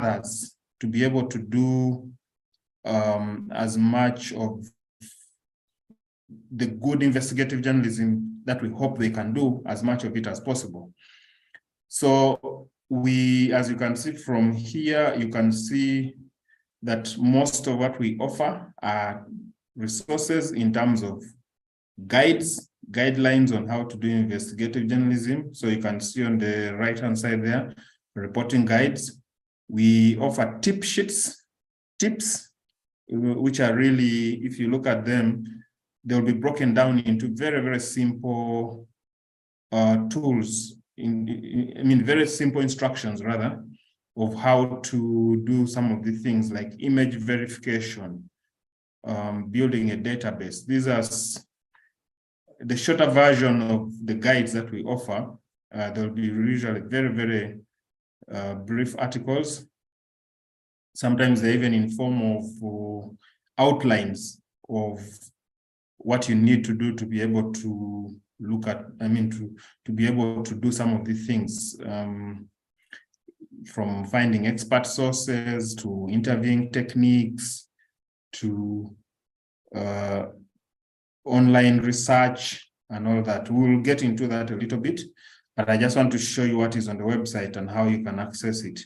others to be able to do as much of the good investigative journalism that we hope they can do, as much of it as possible. So we, as you can see from here, you can see that most of what we offer are resources in terms of guidelines on how to do investigative journalism. So you can see on the right-hand side there, reporting guides. We offer tip sheets, tips, which are really, if you look at them, they'll be broken down into very, very simple tools, very simple instructions rather, of how to do some of the things like image verification, building a database. These are the shorter version of the guides that we offer. There'll be usually very, very brief articles. Sometimes they're even in form of outlines of what you need to do to be able to look at, to be able to do some of the things, from finding expert sources to interviewing techniques to online research and all that. We'll get into that a little bit, but I just want to show you what is on the website and how you can access it.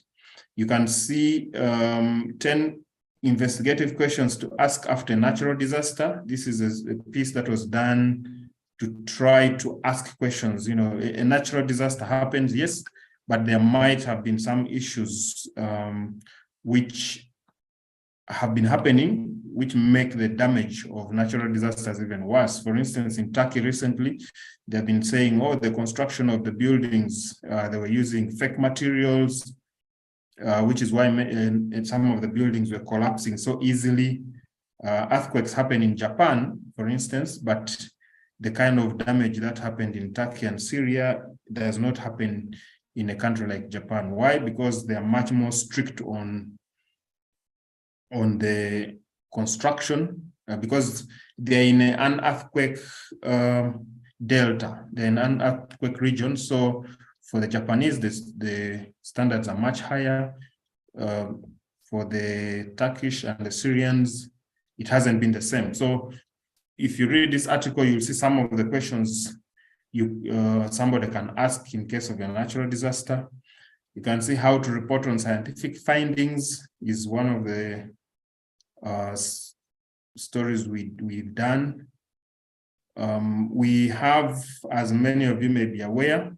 You can see 10 investigative questions to ask after a natural disaster. This is a piece that was done to try to ask questions. A natural disaster happens, yes, but there might have been some issues which have been happening, which make the damage of natural disasters even worse. For instance, in Turkey recently, they've been saying, oh, the construction of the buildings, they were using fake materials, which is why some of the buildings were collapsing so easily. Earthquakes happen in Japan, for instance, but the kind of damage that happened in Turkey and Syria does not happen in a country like Japan. Why? Because they are much more strict on the construction, because they're in an earthquake delta, they're in an earthquake region. So for the Japanese, the standards are much higher. For the Turkish and the Syrians, it hasn't been the same. So if you read this article, you'll see some of the questions somebody can ask in case of a natural disaster. You can see how to report on scientific findings is one of the stories we've done. We have, as many of you may be aware,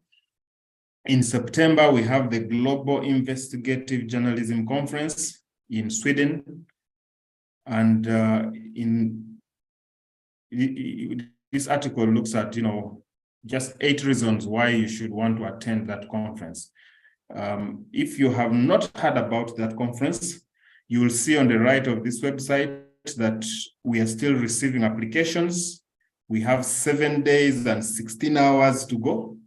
in September, we have the Global Investigative Journalism Conference in Sweden. And this article looks at, just 8 reasons why you should want to attend that conference. If you have not heard about that conference, you will see on the right of this website that we are still receiving applications. We have 7 days and 16 hours to go.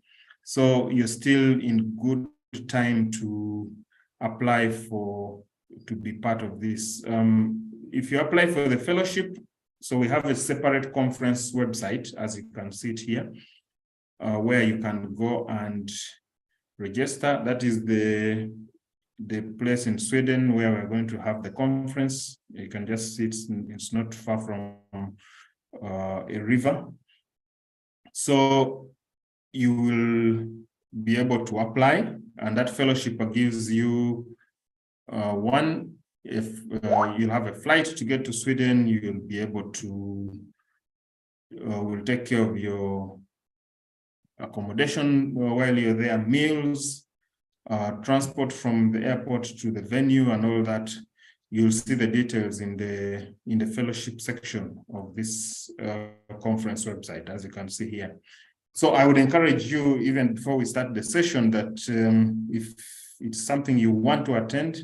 So you're still in good time to apply to be part of this. If you apply for the fellowship, so we have a separate conference website, as you can see it here, where you can go and register. That is the place in Sweden where we're going to have the conference. You can just see it's not far from a river. So you will be able to apply, and that fellowship gives you if you'll have a flight to get to Sweden, you'll be able to, we'll take care of your accommodation while you're there, meals, transport from the airport to the venue and all that. You'll see the details in the fellowship section of this conference website, as you can see here. So I would encourage you, even before we start the session, that if it's something you want to attend,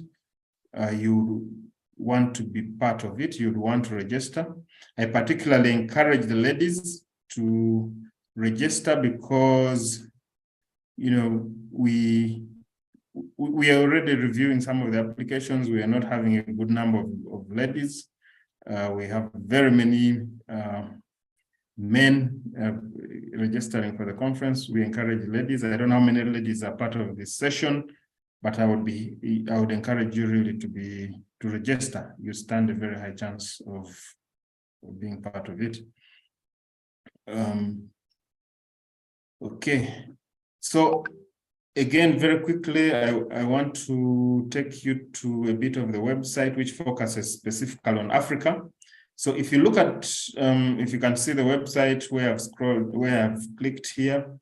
you want to be part of it, you'd want to register. I particularly encourage the ladies to register because, we are already reviewing some of the applications. We are not having a good number of ladies. We have very many men registering for the conference. We encourage ladies. I don't know how many ladies are part of this session, but I would encourage you really to register. You stand a very high chance of being part of it. Okay, so again, very quickly, I want to take you to a bit of the website which focuses specifically on Africa. So if you look at, if you can see the website where I've scrolled, where I've clicked here,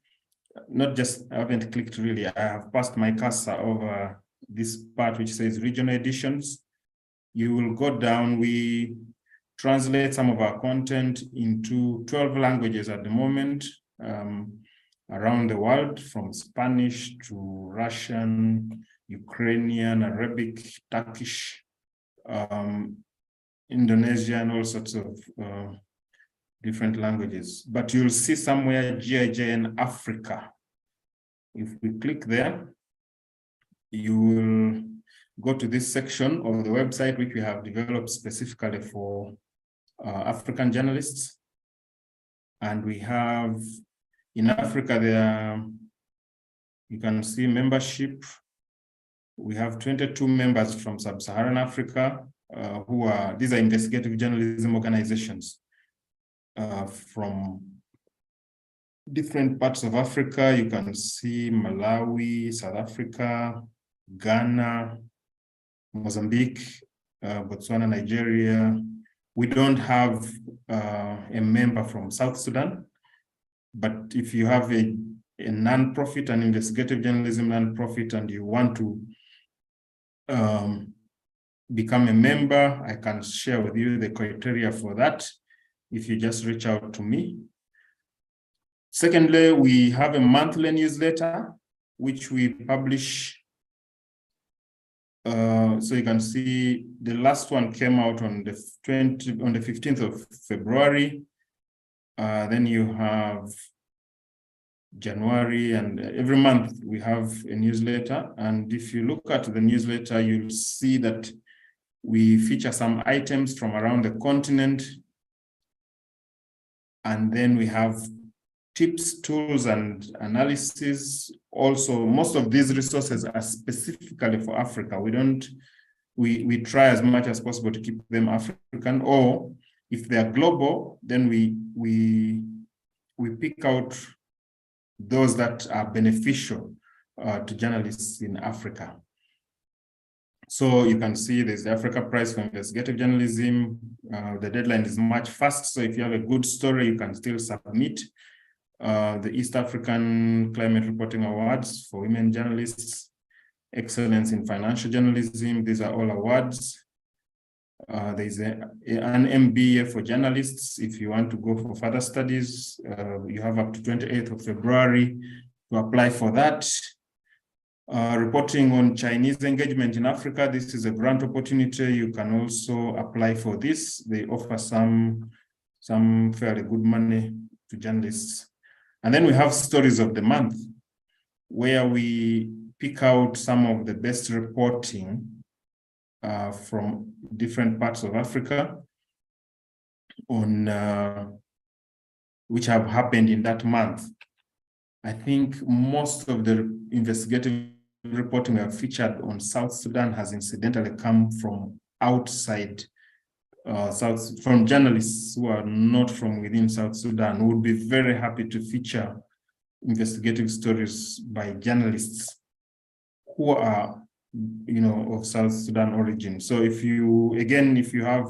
not just, I haven't clicked really, I have passed my cursor over this part which says regional editions. You will go down, we translate some of our content into 12 languages at the moment, around the world, from Spanish to Russian, Ukrainian, Arabic, Turkish, Indonesian, all sorts of different languages. But you'll see somewhere GIJN Africa. If we click there, you will go to this section of the website which we have developed specifically for African journalists. And we have, in Africa, there, you can see membership. We have 22 members from Sub-Saharan Africa, these are investigative journalism organizations from different parts of Africa. You can see Malawi, South Africa, Ghana, Mozambique, Botswana, Nigeria. We don't have a member from South Sudan, but if you have a non-profit, an investigative journalism non-profit, and you want to become a member, I can share with you the criteria for that if you just reach out to me. Secondly, we have a monthly newsletter which we publish. So you can see the last one came out on the 15th of February. Then you have January, and every month we have a newsletter. And if you look at the newsletter, you'll see that we feature some items from around the continent. And then we have tips, tools, and analysis. Also, most of these resources are specifically for Africa. We try as much as possible to keep them African, or if they are global, then we pick out those that are beneficial to journalists in Africa. So you can see there's the Africa Prize for Investigative Journalism. The deadline is March 1st. So if you have a good story, you can still submit. The East African Climate Reporting Awards for women journalists, Excellence in Financial Journalism. These are all awards. There's an MBA for journalists. If you want to go for further studies, you have up to 28th of February to apply for that. Reporting on Chinese engagement in Africa. This is a grant opportunity. You can also apply for this. They offer some fairly good money to journalists. And then we have Stories of the Month, where we pick out some of the best reporting from different parts of Africa on which have happened in that month. I think most of the investigative reporting we have featured on South Sudan has incidentally come from outside from journalists who are not from within South Sudan. We would be very happy to feature investigative stories by journalists who are, of South Sudan origin. So if you have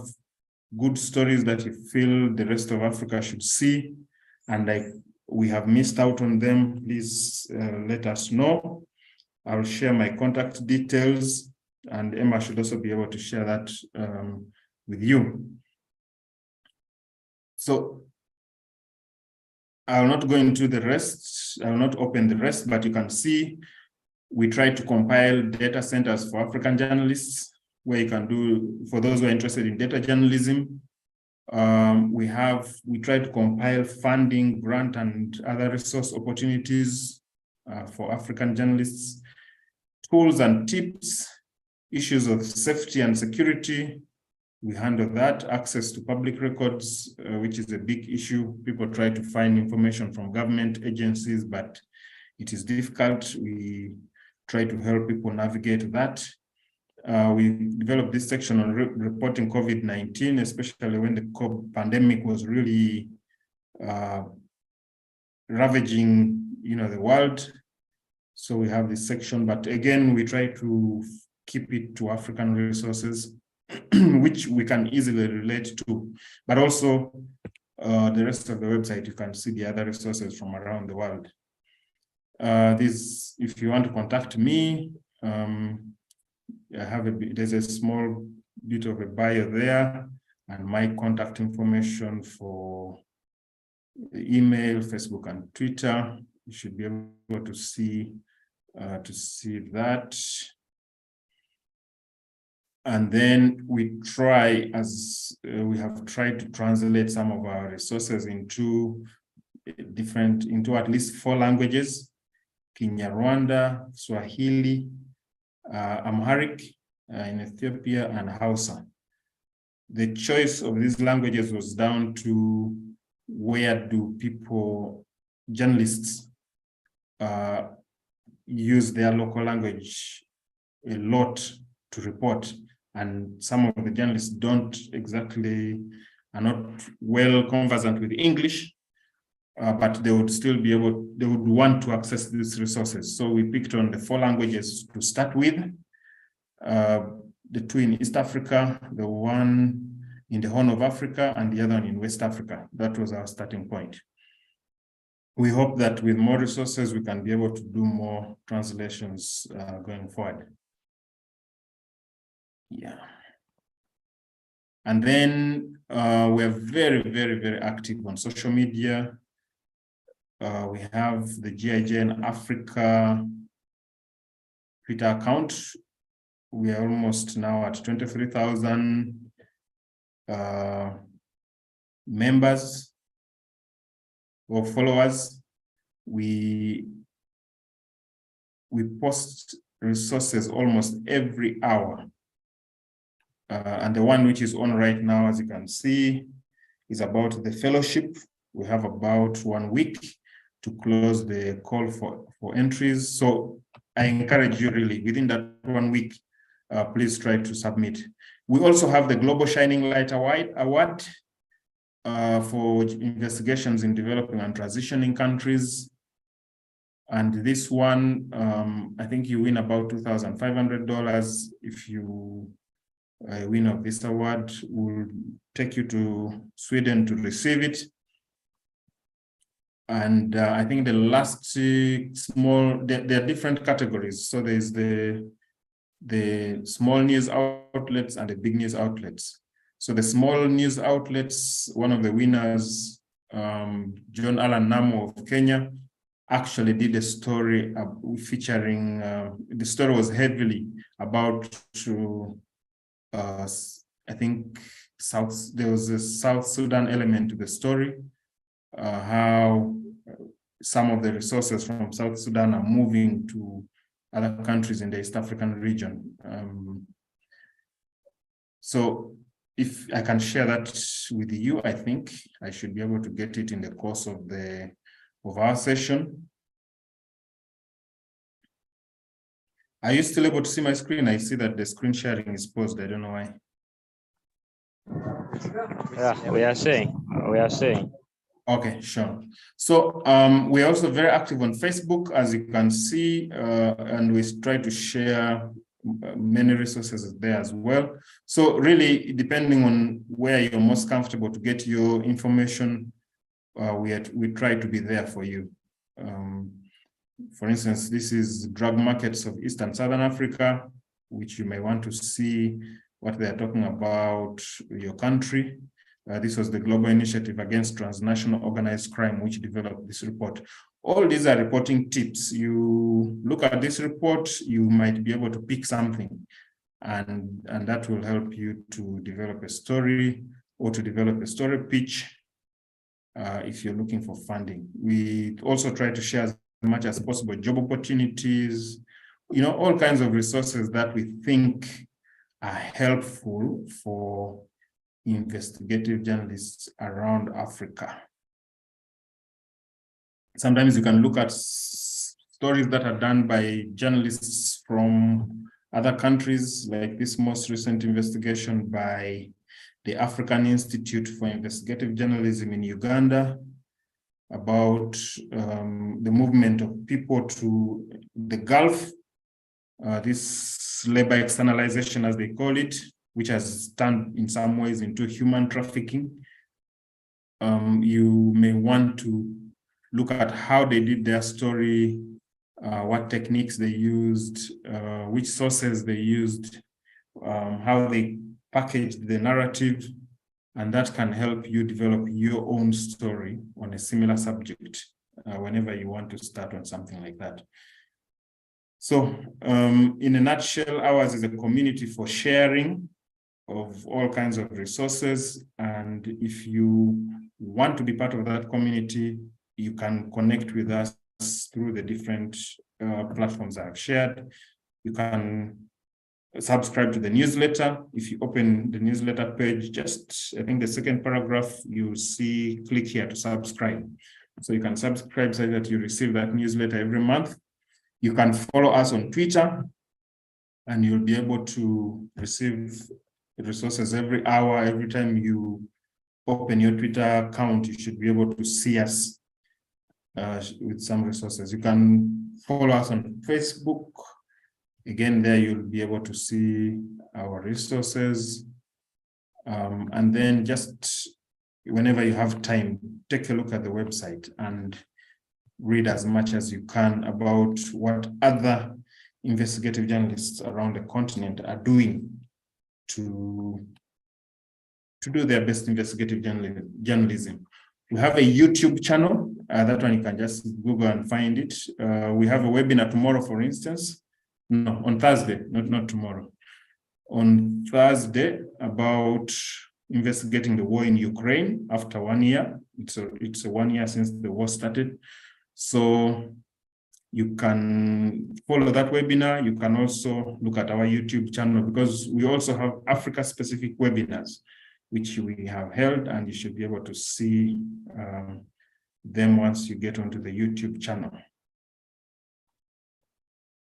good stories that you feel the rest of Africa should see, and we have missed out on them, please let us know. I'll share my contact details, and Emma should also be able to share that with you. So I'll not go into the rest. I will not open the rest, but you can see we try to compile data centers for African journalists, where you can do, for those who are interested in data journalism. We try to compile funding, grant, and other resource opportunities for African journalists, tools and tips, issues of safety and security. We handle that. Access to public records, which is a big issue. People try to find information from government agencies, but it is difficult. We try to help people navigate that. We developed this section on reporting COVID-19, especially when the pandemic was really ravaging, the world. So we have this section, but again, we try to keep it to African resources, which we can easily relate to, but also the rest of the website, you can see the other resources from around the world. If you want to contact me, there's a small bit of a bio there, and my contact information for email, Facebook, and Twitter. You should be able to see that. And then we try, we have tried to translate some of our resources into at least 4 languages: Kinyarwanda, Swahili, Amharic in Ethiopia, and Hausa. The choice of these languages was down to where do journalists use their local language a lot to report, and some of the journalists are not well conversant with English, but they would still they would want to access these resources. So we picked on the 4 languages to start with, the 2 in East Africa, the 1 in the Horn of Africa, and the other one in West Africa. That was our starting point. We hope that with more resources, we can be able to do more translations going forward. Yeah. And then we're very, very, very active on social media. We have the GIJN Africa Twitter account. We are almost now at 23,000 members or followers. We post resources almost every hour. And the one which is on right now, as you can see, is about the fellowship. We have about 1 week to close the call for entries. So I encourage you really, within that 1 week, please try to submit. We also have the Global Shining Light Award for investigations in developing and transitioning countries. And this one, I think you win about $2,500 if you winner of this award. Will take you to Sweden to receive it. And I think the last there are different categories. So there's the small news outlets and the big news outlets. So the small news outlets, one of the winners, John Allan Namo of Kenya, actually did a story featuring, the story was heavily about I think there was a South Sudan element to the story, how some of the resources from South Sudan are moving to other countries in the East African region. So if I can share that with you, I think I should be able to get it in the course of our session. Are you still able to see my screen? I see that the screen sharing is paused. I don't know why. Yeah, we are seeing. Okay, sure. So we're also very active on Facebook, as you can see, and we try to share many resources there as well. So really, depending on where you're most comfortable to get your information, we try to be there for you. For instance, this is drug markets of East and Southern Africa, which you may want to see what they're talking about your country. This was the Global Initiative Against Transnational Organized Crime, which developed this report. All these are reporting tips. You look at this report, you might be able to pick something, and that will help you to develop a story or to develop a story pitch if you're looking for funding. We also try to share as much as possible job opportunities, all kinds of resources that we think are helpful for investigative journalists around Africa. Sometimes you can look at stories that are done by journalists from other countries, like this most recent investigation by the African Institute for Investigative Journalism in Uganda about the movement of people to the Gulf, this labor externalization, as they call it, which has turned in some ways into human trafficking. You may want to look at how they did their story, what techniques they used, which sources they used, how they packaged the narrative, and that can help you develop your own story on a similar subject whenever you want to start on something like that. So in a nutshell, ours is a community for sharing of all kinds of resources. And if you want to be part of that community, you can connect with us through the different platforms I've shared. You can subscribe to the newsletter. If you open the newsletter page, just I think the second paragraph, you'll see click here to subscribe. So you can subscribe so that you receive that newsletter every month. You can follow us on Twitter, and you'll be able to receive resources every hour. Every time you open your Twitter account, you should be able to see us with some resources. You can follow us on Facebook. Again, there you'll be able to see our resources. And then just whenever you have time, take a look at the website and read as much as you can about what other investigative journalists around the continent are doing to do their best investigative journalism. We have a YouTube channel. That one you can just Google and find it. We have a webinar tomorrow, for instance. No, on Thursday, not tomorrow. On Thursday, about investigating the war in Ukraine after 1 year. It's a 1 year since the war started. So you can follow that webinar. You can also look at our YouTube channel, because we also have Africa-specific webinars, which we have held, and you should be able to see them once you get onto the YouTube channel.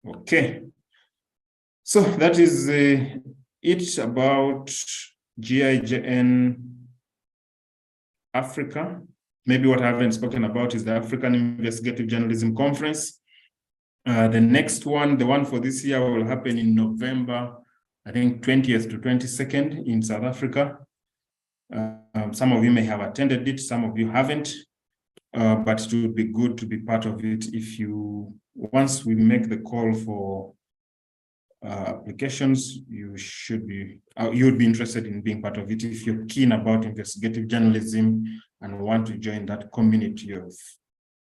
Okay. So that is it about GIJN Africa. Maybe what I haven't spoken about is the African Investigative Journalism Conference. The next one, the one for this year, will happen in November, I think 20th to 22nd in South Africa. Some of you may have attended it, some of you haven't, but it would be good to be part of it. If you, once we make the call for applications, you would be interested in being part of it if you're keen about investigative journalism and want to join that community of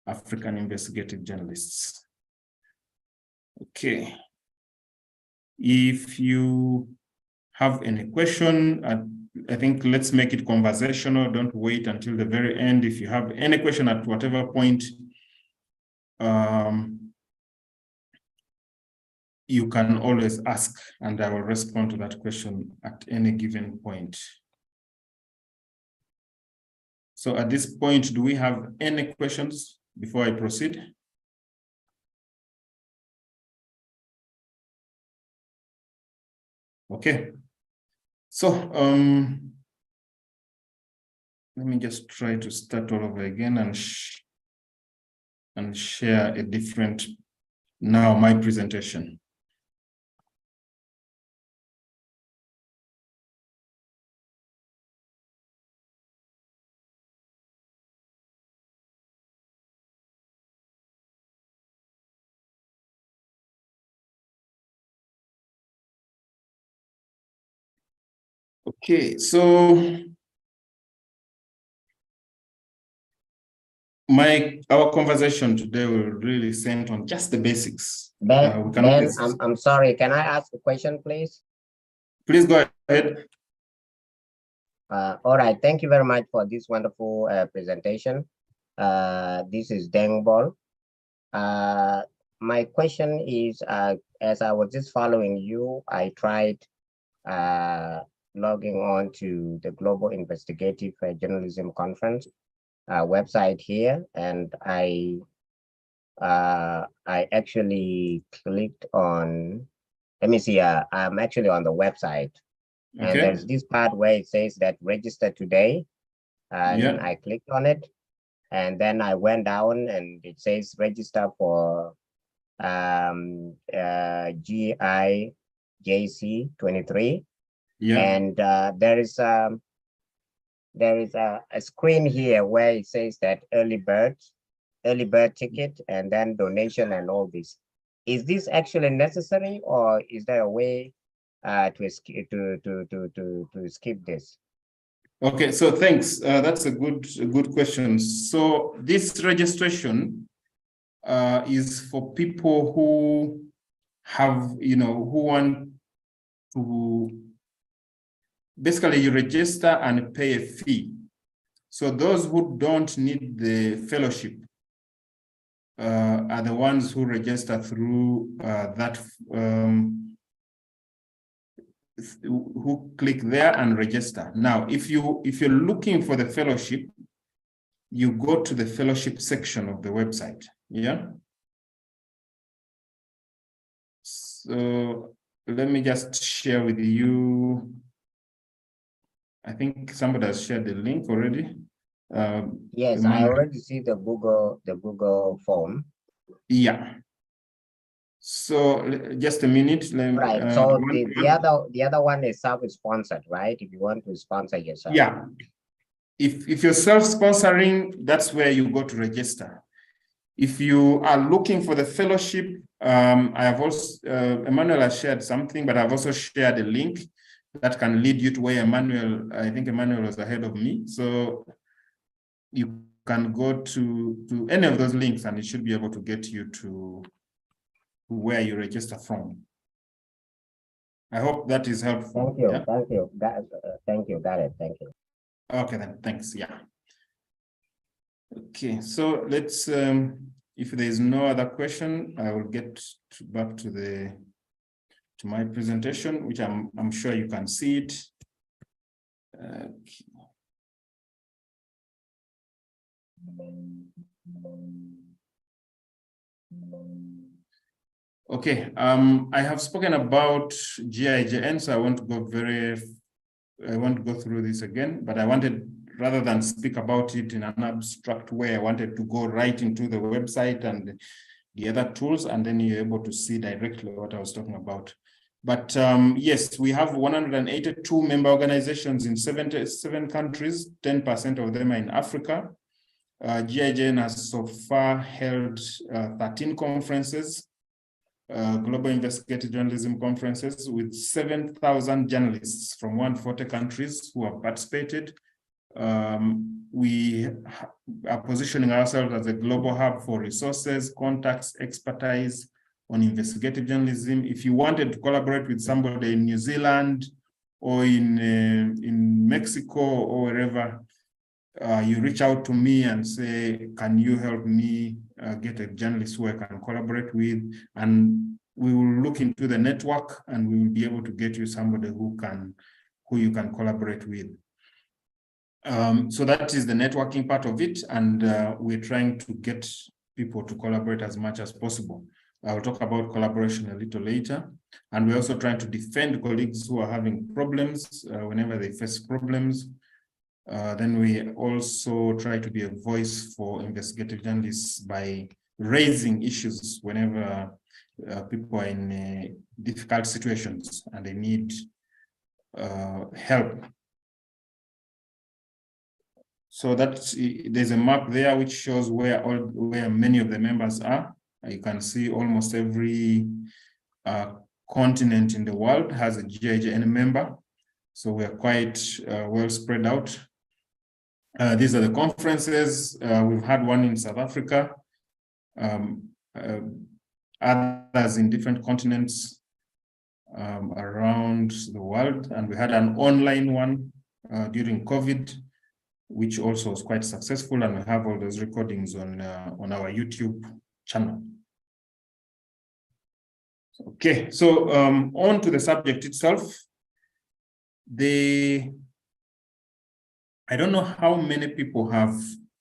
African investigative journalists. Okay. If you have any question, I think let's make it conversational. Don't wait until the very end. If you have any question at whatever point, you can always ask, and I will respond to that question at any given point. So at this point, do we have any questions before I proceed? Okay. So let me just try to start all over again and share a different, now my presentation. Okay, so our conversation today will really center on just the basics. Ben, I'm sorry, can I ask a question, please? Please go ahead. All right, thank you very much for this wonderful presentation. This is Deng Bol. My question is, as I was just following you, I tried logging on to the Global Investigative Journalism Conference website here, and I I actually clicked on, let me see, I'm actually on the website, and Okay. there's this part where it says that register today, and Yeah. I clicked on it, and then I went down and it says register for GIJC 23. Yeah. And there is a screen here where it says that early bird ticket, and then donation and all this. Is this actually necessary, or is there a way to skip this? Okay, so thanks. That's a good question. So this registration is for people who have, who want to, basically you register and pay a fee. So those who don't need the fellowship are the ones who register through that, who click there and register. Now, if you're looking for the fellowship, you go to the fellowship section of the website. Yeah. So let me just share with you. I think somebody has shared the link already. Yes, I already see the Google form. Yeah. So just a minute. Right. So the other one is self-sponsored, right? If you want to sponsor yourself. Yeah. If you're self-sponsoring, that's where you go to register. If you are looking for the fellowship, I have also, Emmanuel has shared something, but I've also shared a link that can lead you to where I think Emmanuel was ahead of me. So you can go to any of those links and it should be able to get you to where you register from. I hope that is helpful. Thank you. Yeah? Thank you. Thank you. Got it. Thank you. Okay, then. Thanks. Yeah. Okay, so let's, if there's no other question, I will get back to my presentation, which I'm sure you can see it. Okay, I have spoken about GIJN, so I won't go through this again, but I wanted, rather than speak about it in an abstract way, I wanted to go right into the website and the other tools, and then you're able to see directly what I was talking about. But yes, we have 182 member organizations in 77 countries, 10% of them are in Africa. GIJN has so far held 13 conferences, global investigative journalism conferences, with 7,000 journalists from 140 countries who have participated. We are positioning ourselves as a global hub for resources, contacts, expertise on investigative journalism. If you wanted to collaborate with somebody in New Zealand or in Mexico or wherever, you reach out to me and say, can you help me get a journalist who I can collaborate with? And we will look into the network and we will be able to get you somebody who you can collaborate with. So that is the networking part of it. And we're trying to get people to collaborate as much as possible. I'll talk about collaboration a little later. And we're also trying to defend colleagues who are having problems whenever they face problems. Then we also try to be a voice for investigative journalists by raising issues whenever people are in difficult situations and they need help. So there's a map there which shows where many of the members are. You can see almost every continent in the world has a GIJN member. So we are quite well spread out. These are the conferences. We've had one in South Africa, others in different continents around the world. And we had an online one during COVID, which also was quite successful. And we have all those recordings on our YouTube channel. Okay, so on to the subject itself. I don't know how many people have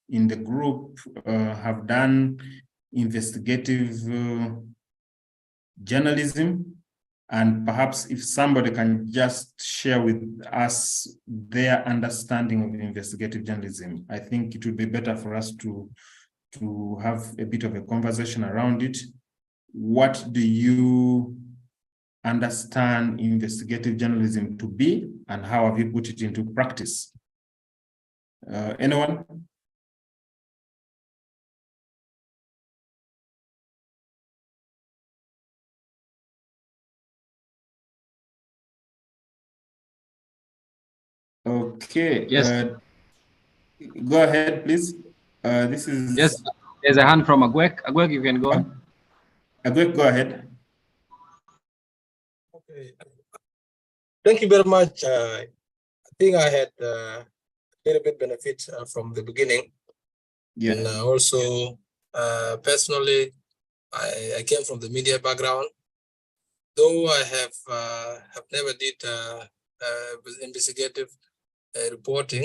in the group have done investigative journalism. And perhaps if somebody can just share with us their understanding of investigative journalism, I think it would be better for us to have a bit of a conversation around it. What do you understand investigative journalism to be, and how have you put it into practice? Anyone? Okay. Yes. Go ahead, please. This is... Yes, there's a hand from Agwek. Agwek, you can go on. Agwek, go ahead. Okay. Thank you very much. I think I had a little bit benefit from the beginning. Yeah. And also, personally, I came from the media background. Though I have never did investigative reporting,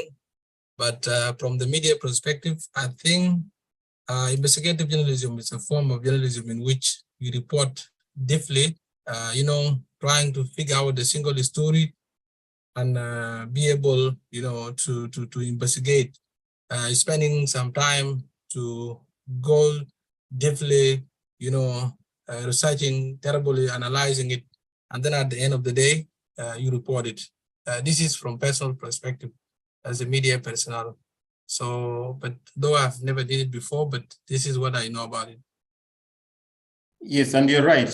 but from the media perspective, I think investigative journalism is a form of journalism in which we report deeply, trying to figure out the single story and be able, to investigate, spending some time to go deeply, researching terribly, analyzing it, and then at the end of the day, you report it. This is from personal perspective as a media personnel. So, but though I've never did it before, but this is what I know about it. Yes, and you're right.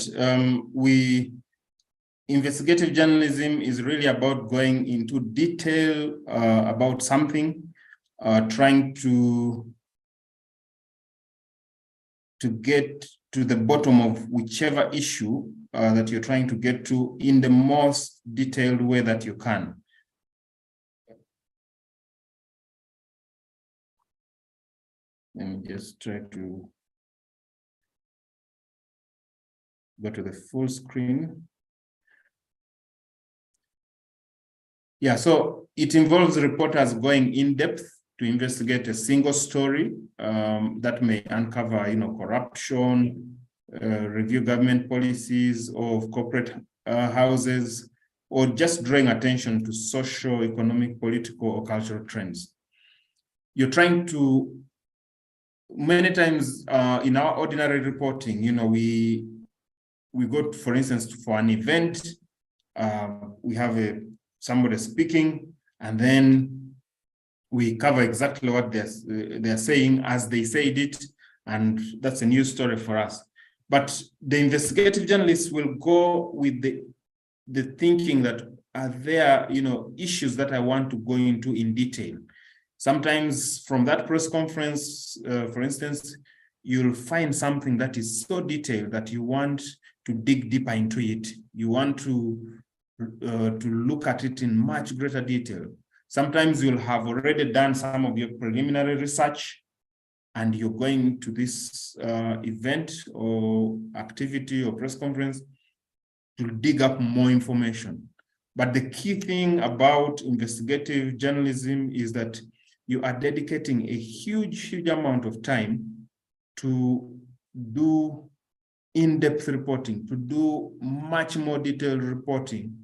Investigative journalism is really about going into detail about something, trying to get to the bottom of whichever issue that you're trying to get to in the most detailed way that you can. Let me just try to go to the full screen. Yeah, so it involves reporters going in depth to investigate a single story that may uncover, corruption, review government policies of corporate houses, or just drawing attention to social, economic, political, or cultural trends. You're trying to, many times in our ordinary reporting, we go, for instance, for an event, we have somebody speaking, and then we cover exactly what they're saying as they said it, and that's a news story for us. But the investigative journalists will go with the thinking that are there, issues that I want to go into in detail. Sometimes from that press conference, for instance, you'll find something that is so detailed that you want to dig deeper into it. You want to look at it in much greater detail. Sometimes you'll have already done some of your preliminary research and you're going to this event or activity or press conference to dig up more information. But the key thing about investigative journalism is that you are dedicating a huge amount of time to do in-depth reporting, to do much more detailed reporting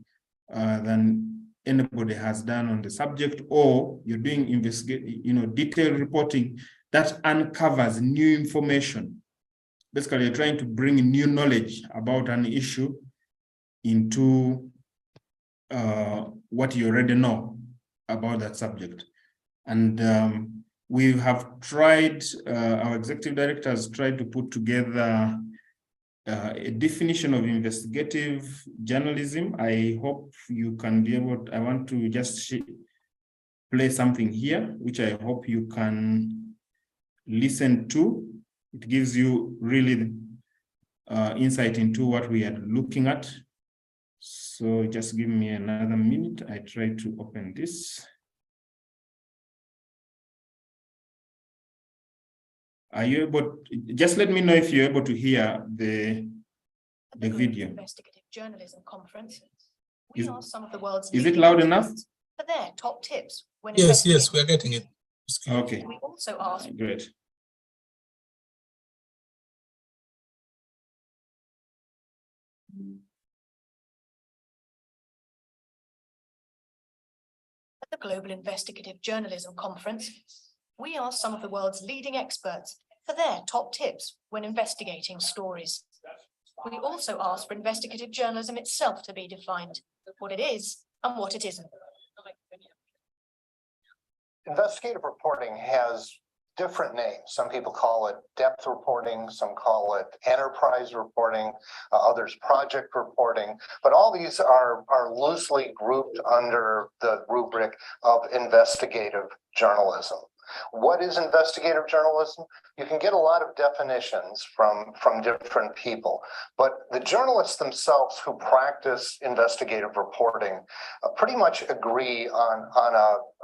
than anybody has done on the subject, or you're doing detailed reporting that uncovers new information. Basically, you're trying to bring new knowledge about an issue into what you already know about that subject. And we have tried, our executive director has tried to put together a definition of investigative journalism. I hope you can be able to, I want to just play something here, which I hope you can listen to. It gives you really insight into what we are looking at. So just give me another minute. I try to open this. Are you able, just let me know if you're able to hear the video. Investigative journalism conference. We are some of the world's Is it loud enough? For their top tips when Yes, we're getting it. Okay. We also ask Great. At the Global Investigative Journalism Conference, we asked some of the world's leading experts for their top tips when investigating stories. We also asked for investigative journalism itself to be defined, what it is and what it isn't. Investigative reporting has different names. Some people call it depth reporting, some call it enterprise reporting, others project reporting, but all these are loosely grouped under the rubric of investigative journalism. What is investigative journalism? You can get a lot of definitions from different people, but the journalists themselves who practice investigative reporting pretty much agree on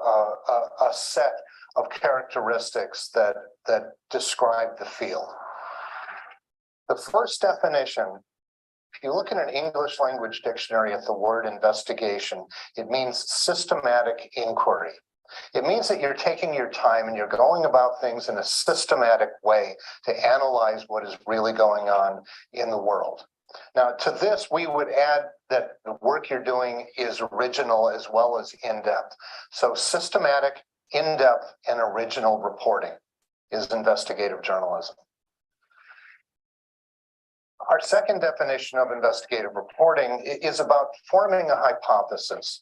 a set of characteristics that describe the field. The first definition, if you look in an English language dictionary at the word investigation, it means systematic inquiry. It means that you're taking your time and you're going about things in a systematic way to analyze what is really going on in the world. Now, to this, we would add that the work you're doing is original as well as in-depth. So systematic, in-depth, and original reporting is investigative journalism. Our second definition of investigative reporting is about forming a hypothesis.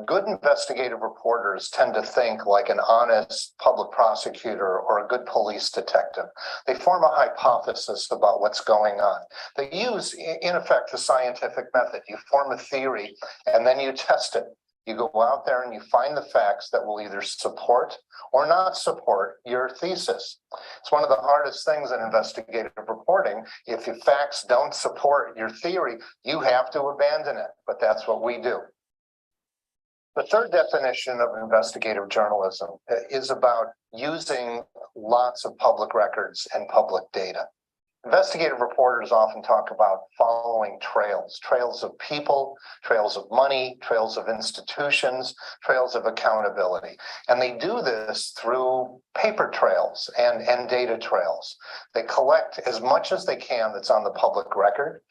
Good investigative reporters tend to think like an honest public prosecutor or a good police detective. They form a hypothesis about what's going on. They use, in effect, the scientific method. You form a theory and then you test it. You go out there and you find the facts that will either support or not support your thesis. It's one of the hardest things in investigative reporting. If the facts don't support your theory, you have to abandon it, but that's what we do. The third definition of investigative journalism is about using lots of public records and public data. Investigative reporters often talk about following trails of people, trails of money, trails of institutions, trails of accountability. And they do this through paper trails and data trails. They collect as much as they can that's on the public record.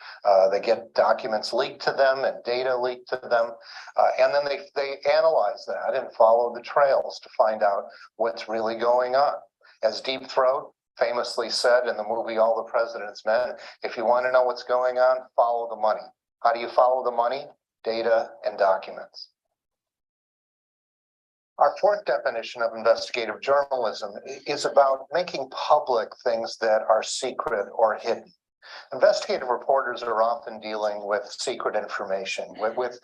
They get documents leaked to them and data leaked to them. And then they analyze that and follow the trails to find out what's really going on. As Deep Throat famously said in the movie All the President's Men, if you want to know what's going on, follow the money. How do you follow the money? Data and documents. Our fourth definition of investigative journalism is about making public things that are secret or hidden. Investigative reporters are often dealing with secret information, with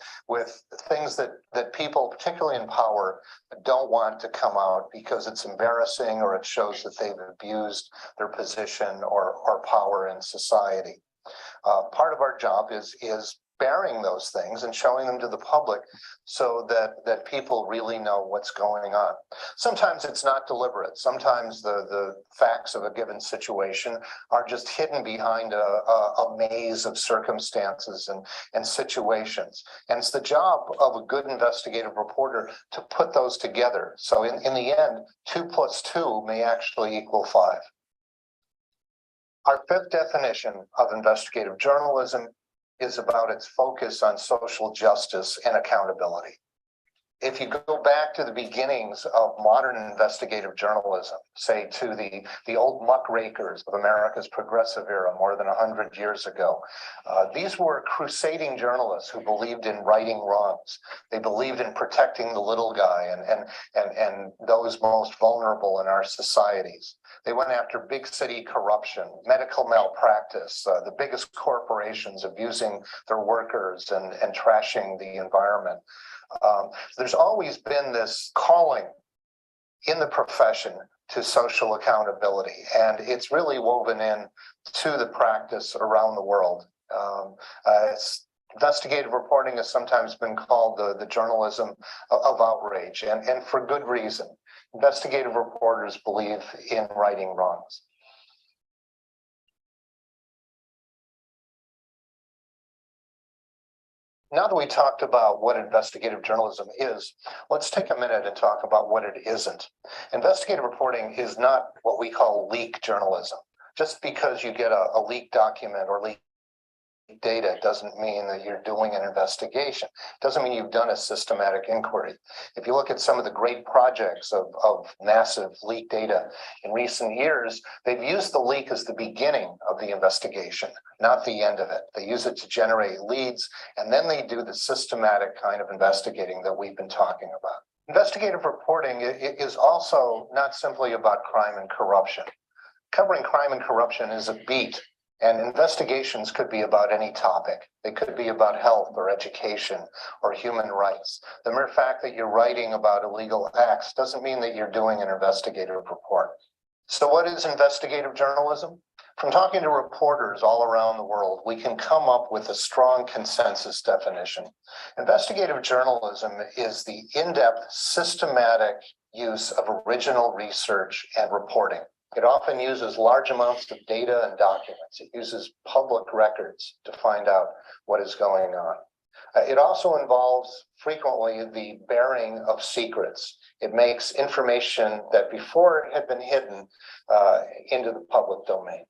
things that people, particularly in power, don't want to come out because it's embarrassing or it shows that they've abused their position or power in society. Part of our job is bearing those things and showing them to the public so that people really know what's going on. Sometimes it's not deliberate. Sometimes the facts of a given situation are just hidden behind a maze of circumstances and situations. And it's the job of a good investigative reporter to put those together. So in the end, 2 + 2 may actually equal 5. Our fifth definition of investigative journalism is about its focus on social justice and accountability. If you go back to the beginnings of modern investigative journalism, say to the old muckrakers of America's progressive era more than 100 years ago, these were crusading journalists who believed in righting wrongs. They believed in protecting the little guy and those most vulnerable in our societies. They went after big city corruption, medical malpractice, the biggest corporations abusing their workers and trashing the environment. There's always been this calling in the profession to social accountability, and it's really woven in to the practice around the world. Investigative reporting has sometimes been called the journalism of outrage, and for good reason. Investigative reporters believe in righting wrongs. Now that we talked about what investigative journalism is, let's take a minute and talk about what it isn't. Investigative reporting is not what we call leak journalism. Just because you get a leaked document or leaked data doesn't mean that you're doing an investigation. Doesn't mean you've done a systematic inquiry. If you look at some of the great projects of massive leak data in recent years, they've used the leak as the beginning of the investigation, not the end of it. They use it to generate leads, and then they do the systematic kind of investigating that we've been talking about. Investigative reporting is also not simply about crime and corruption. Covering crime and corruption is a beat. And investigations could be about any topic. They could be about health or education or human rights. The mere fact that you're writing about illegal acts doesn't mean that you're doing an investigative report. So what is investigative journalism? From talking to reporters all around the world, we can come up with a strong consensus definition. Investigative journalism is the in-depth, systematic use of original research and reporting. It often uses large amounts of data and documents. It uses public records to find out what is going on. It also involves frequently the bearing of secrets. It makes information that before had been hidden into the public domain.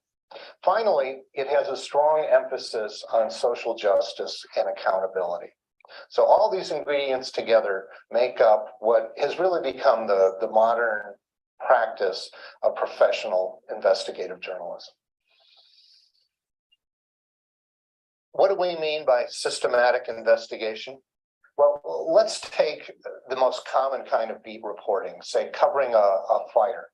Finally, it has a strong emphasis on social justice and accountability. So all these ingredients together make up what has really become the modern practice of professional investigative journalism. What do we mean by systematic investigation? Well, let's take the most common kind of beat reporting, say covering a fire.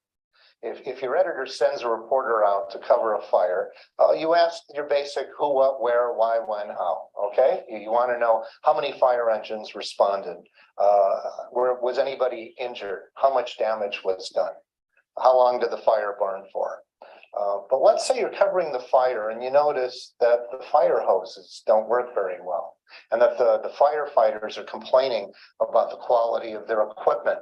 If your editor sends a reporter out to cover a fire, you ask your basic who, what, where, why, when, how, okay? You want to know how many fire engines responded, was anybody injured, how much damage was done, how long did the fire burn for? But let's say you're covering the fire and you notice that the fire hoses don't work very well and that the firefighters are complaining about the quality of their equipment.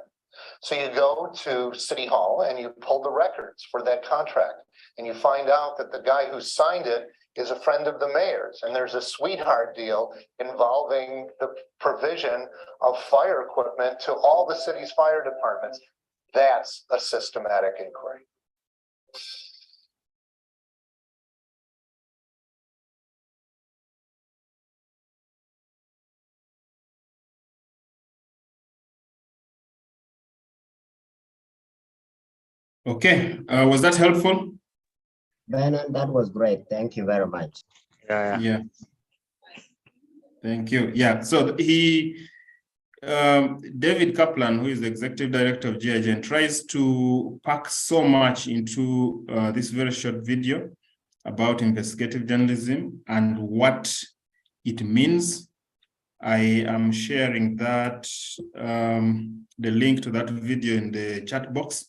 So you go to City Hall and you pull the records for that contract and you find out that the guy who signed it is a friend of the mayor's, and there's a sweetheart deal involving the provision of fire equipment to all the city's fire departments. That's a systematic inquiry. Okay, was that helpful? Bernard, that was great. Thank you very much. Yeah. Thank you. Yeah, so David Kaplan, who is the executive director of GIGN, tries to pack so much into this very short video about investigative journalism and what it means. I am sharing that, the link to that video in the chat box,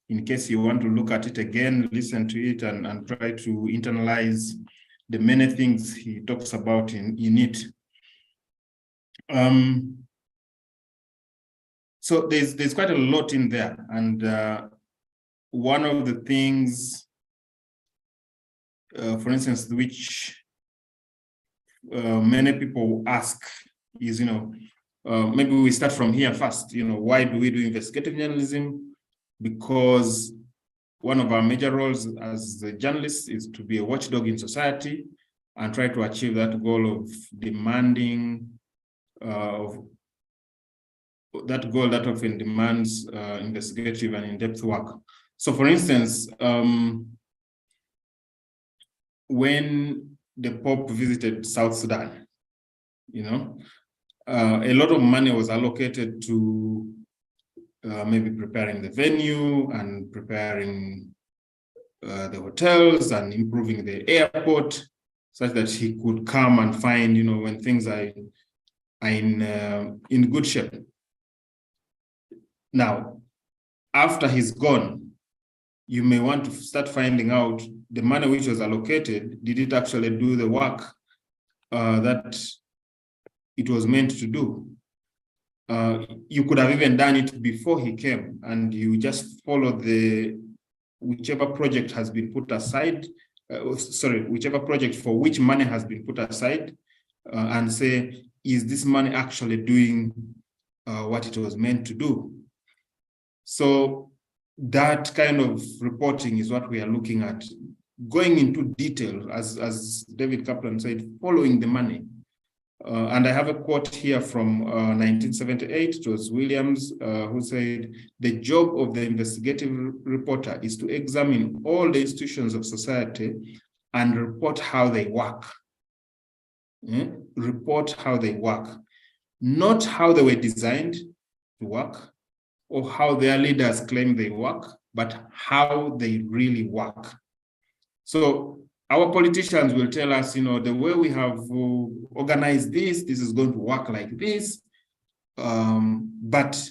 in case you want to look at it again, listen to it, and try to internalize the many things he talks about in it. So there's quite a lot in there, and one of the things, for instance, which many people ask is, maybe we start from here first. Why do we do investigative journalism? Because one of our major roles as journalists is to be a watchdog in society and try to achieve that goal of demanding, that goal that often demands investigative and in-depth work. So for instance, when the Pope visited South Sudan, a lot of money was allocated to maybe preparing the venue and preparing the hotels and improving the airport such that he could come and find, when things are in good shape. Now, after he's gone, you may want to start finding out the money which was allocated, did it actually do the work that it was meant to do? You could have even done it before he came, and you just follow whichever project has been put aside, whichever project for which money has been put aside, and say, is this money actually doing what it was meant to do? So that kind of reporting is what we are looking at. going into detail, as David Kaplan said, following the money. And I have a quote here from 1978. It was Williams who said, "The job of the investigative reporter is to examine all the institutions of society and report how they work." Report how they work, not how they were designed to work or how their leaders claim they work, but how they really work. So our politicians will tell us, the way we have organized this is going to work like this. But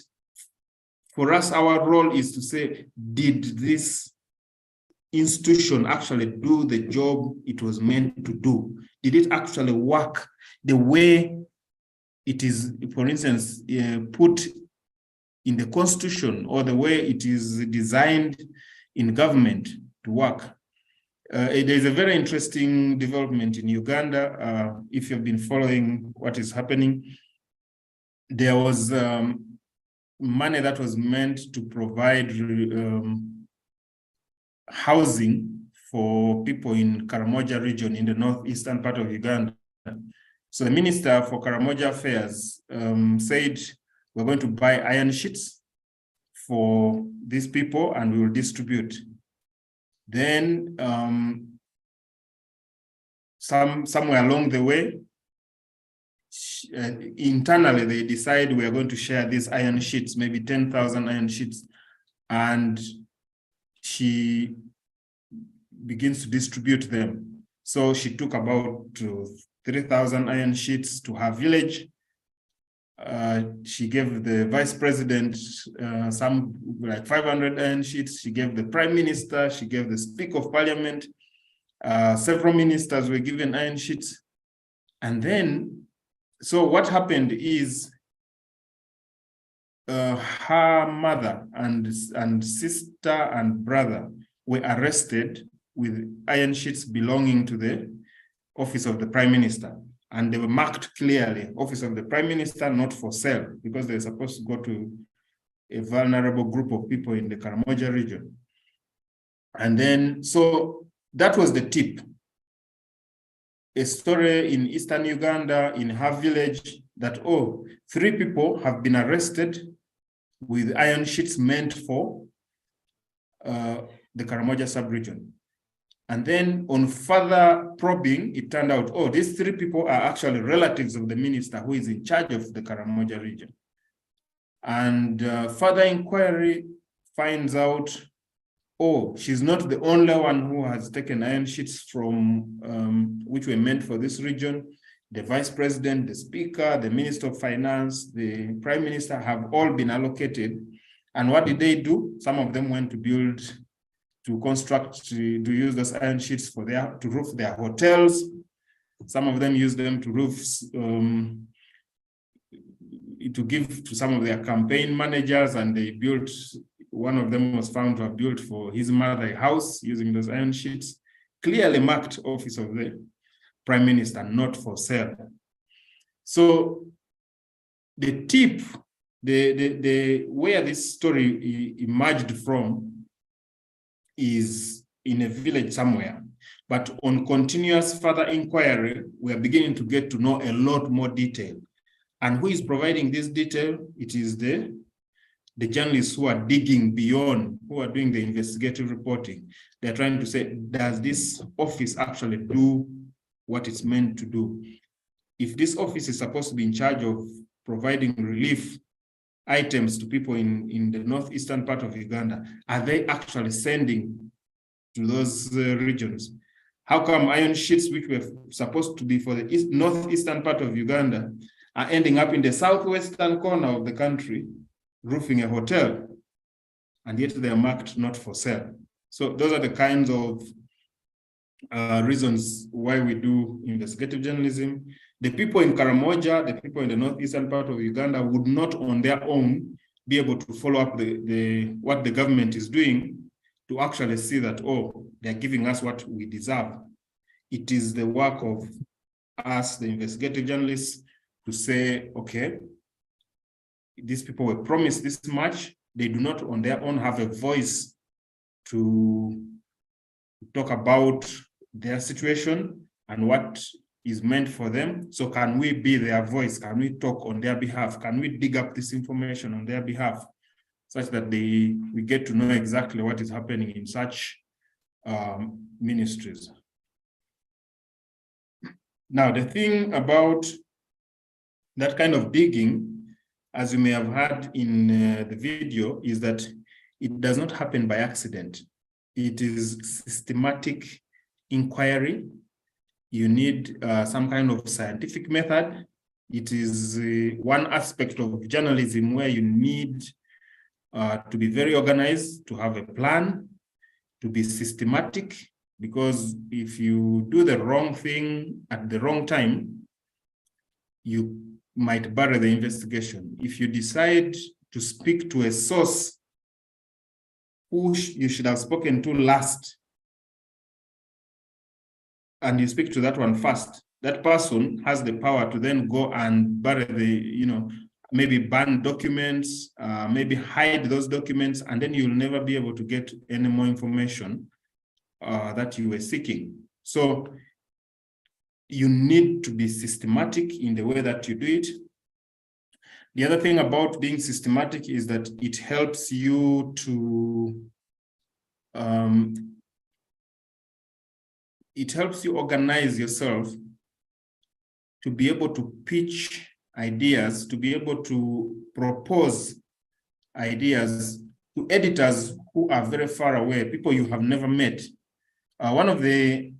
for us, our role is to say, did this institution actually do the job it was meant to do? Did it actually work the way it is, for instance, put in the Constitution, or the way it is designed in government to work? There's a very interesting development in Uganda. If you've been following what is happening, there was money that was meant to provide housing for people in Karamoja region in the northeastern part of Uganda. So the Minister for Karamoja Affairs said, we're going to buy iron sheets for these people and we will distribute. Then somewhere along the way, internally they decide we are going to share these iron sheets, maybe 10,000 iron sheets, and she begins to distribute them. So she took about 3,000 iron sheets to her village. She gave the vice president some like 500 iron sheets. She gave the prime minister, she gave the speaker of parliament. Several ministers were given iron sheets. And then, so what happened is her mother and sister and brother were arrested with iron sheets belonging to the office of the prime minister. And they were marked clearly, office of the prime minister, not for sale, because they're supposed to go to a vulnerable group of people in the Karamoja region. And then, so that was the tip. A story in eastern Uganda, in her village, that, 3 people have been arrested with iron sheets meant for the Karamoja sub-region. And then on further probing, it turned out, these 3 people are actually relatives of the minister who is in charge of the Karamoja region. And further inquiry finds out, she's not the only one who has taken iron sheets from, which were meant for this region. The vice president, the speaker, the minister of finance, the prime minister have all been allocated. And what did they do? Some of them went to construct, to use those iron sheets to roof their hotels. Some of them used them to roofs, to give to some of their campaign managers, and they built, one of them was found to have built for his mother a house using those iron sheets, clearly marked office of the prime minister, not for sale. So the tip, the where this story emerged from is in a village somewhere, but on continuous further inquiry, we are beginning to get to know a lot more detail. And who is providing this detail? It is the journalists who are digging beyond, who are doing the investigative reporting. They're trying to say, does this office actually do what it's meant to do? If this office is supposed to be in charge of providing relief items to people in the northeastern part of Uganda, are they actually sending to those regions? How come iron sheets, which were supposed to be for the northeastern part of Uganda, are ending up in the southwestern corner of the country, roofing a hotel, and yet they are marked not for sale? So those are the kinds of reasons why we do investigative journalism. The people in Karamoja, the people in the northeastern part of Uganda would not on their own be able to follow up what the government is doing to actually see that, they're giving us what we deserve. It is the work of us, the investigative journalists, to say, okay, these people were promised this much. They do not on their own have a voice to talk about their situation and what is meant for them. So can we be their voice? Can we talk on their behalf? Can we dig up this information on their behalf, such that we get to know exactly what is happening in such ministries? Now, the thing about that kind of digging, as you may have heard in the video, is that it does not happen by accident. It is systematic inquiry. You need some kind of scientific method. It is one aspect of journalism where you need to be very organized, to have a plan, to be systematic, because if you do the wrong thing at the wrong time, you might bury the investigation. If you decide to speak to a source who you should have spoken to last, and you speak to that one first, that person has the power to then go and bury the, maybe ban documents, maybe hide those documents, and then you'll never be able to get any more information that you were seeking. So you need to be systematic in the way that you do it. The other thing about being systematic is that it helps you to organize yourself to be able to pitch ideas, to be able to propose ideas to editors who are very far away, people you have never met. One of the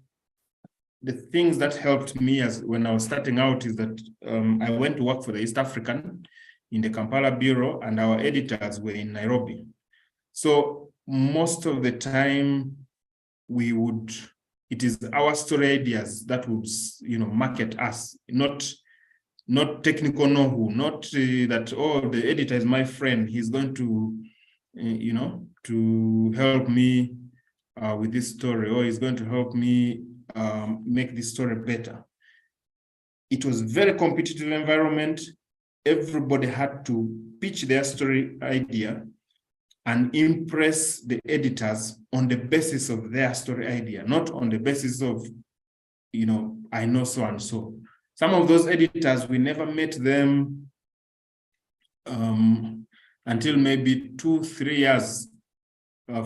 things that helped me when I was starting out is that I went to work for the East African in the Kampala Bureau, and our editors were in Nairobi. So most of the time it is our story ideas that would, market us, not technical know-how, not that, oh, the editor is my friend, he's going to, to help me with this story, or he's going to help me make this story better. It was a very competitive environment. Everybody had to pitch their story idea and impress the editors on the basis of their story idea, not on the basis of, I know so and so. Some of those editors, we never met them until maybe 2-3 years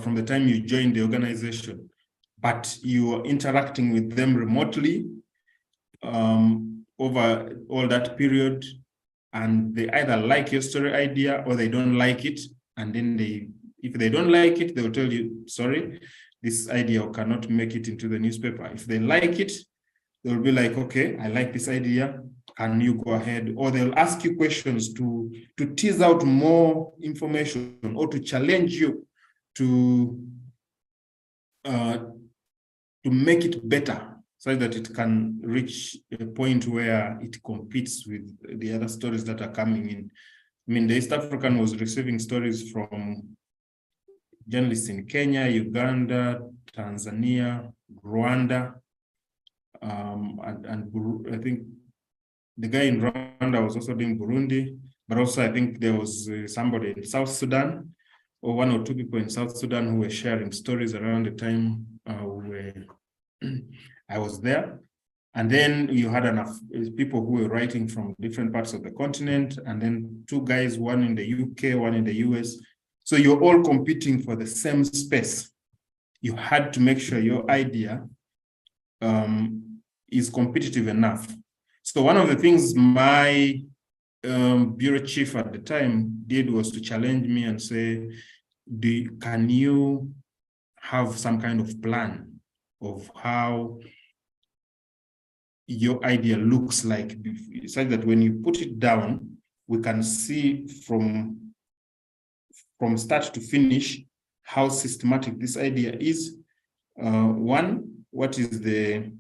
from the time you joined the organization, but you are interacting with them remotely over all that period, and they either like your story idea or they don't like it. And then if they don't like it, they'll tell you, sorry, this idea cannot make it into the newspaper. If they like it, they'll be like, okay, I like this idea, can you go ahead? Or they'll ask you questions to tease out more information or to challenge you to make it better, so that it can reach a point where it competes with the other stories that are coming in. I mean, the East African was receiving stories from journalists in Kenya, Uganda, Tanzania, Rwanda, and I think the guy in Rwanda was also doing Burundi, but also I think there was somebody in South Sudan, or 1 or 2 people in South Sudan who were sharing stories around the time I was there. And then you had enough people who were writing from different parts of the continent, and then 2 guys, one in the UK, one in the US. So you're all competing for the same space. You had to make sure your idea is competitive enough. So one of the things my bureau chief at the time did was to challenge me and say, can you have some kind of plan of how your idea looks like, such that when you put it down, we can see from start to finish how systematic this idea is. One, what is the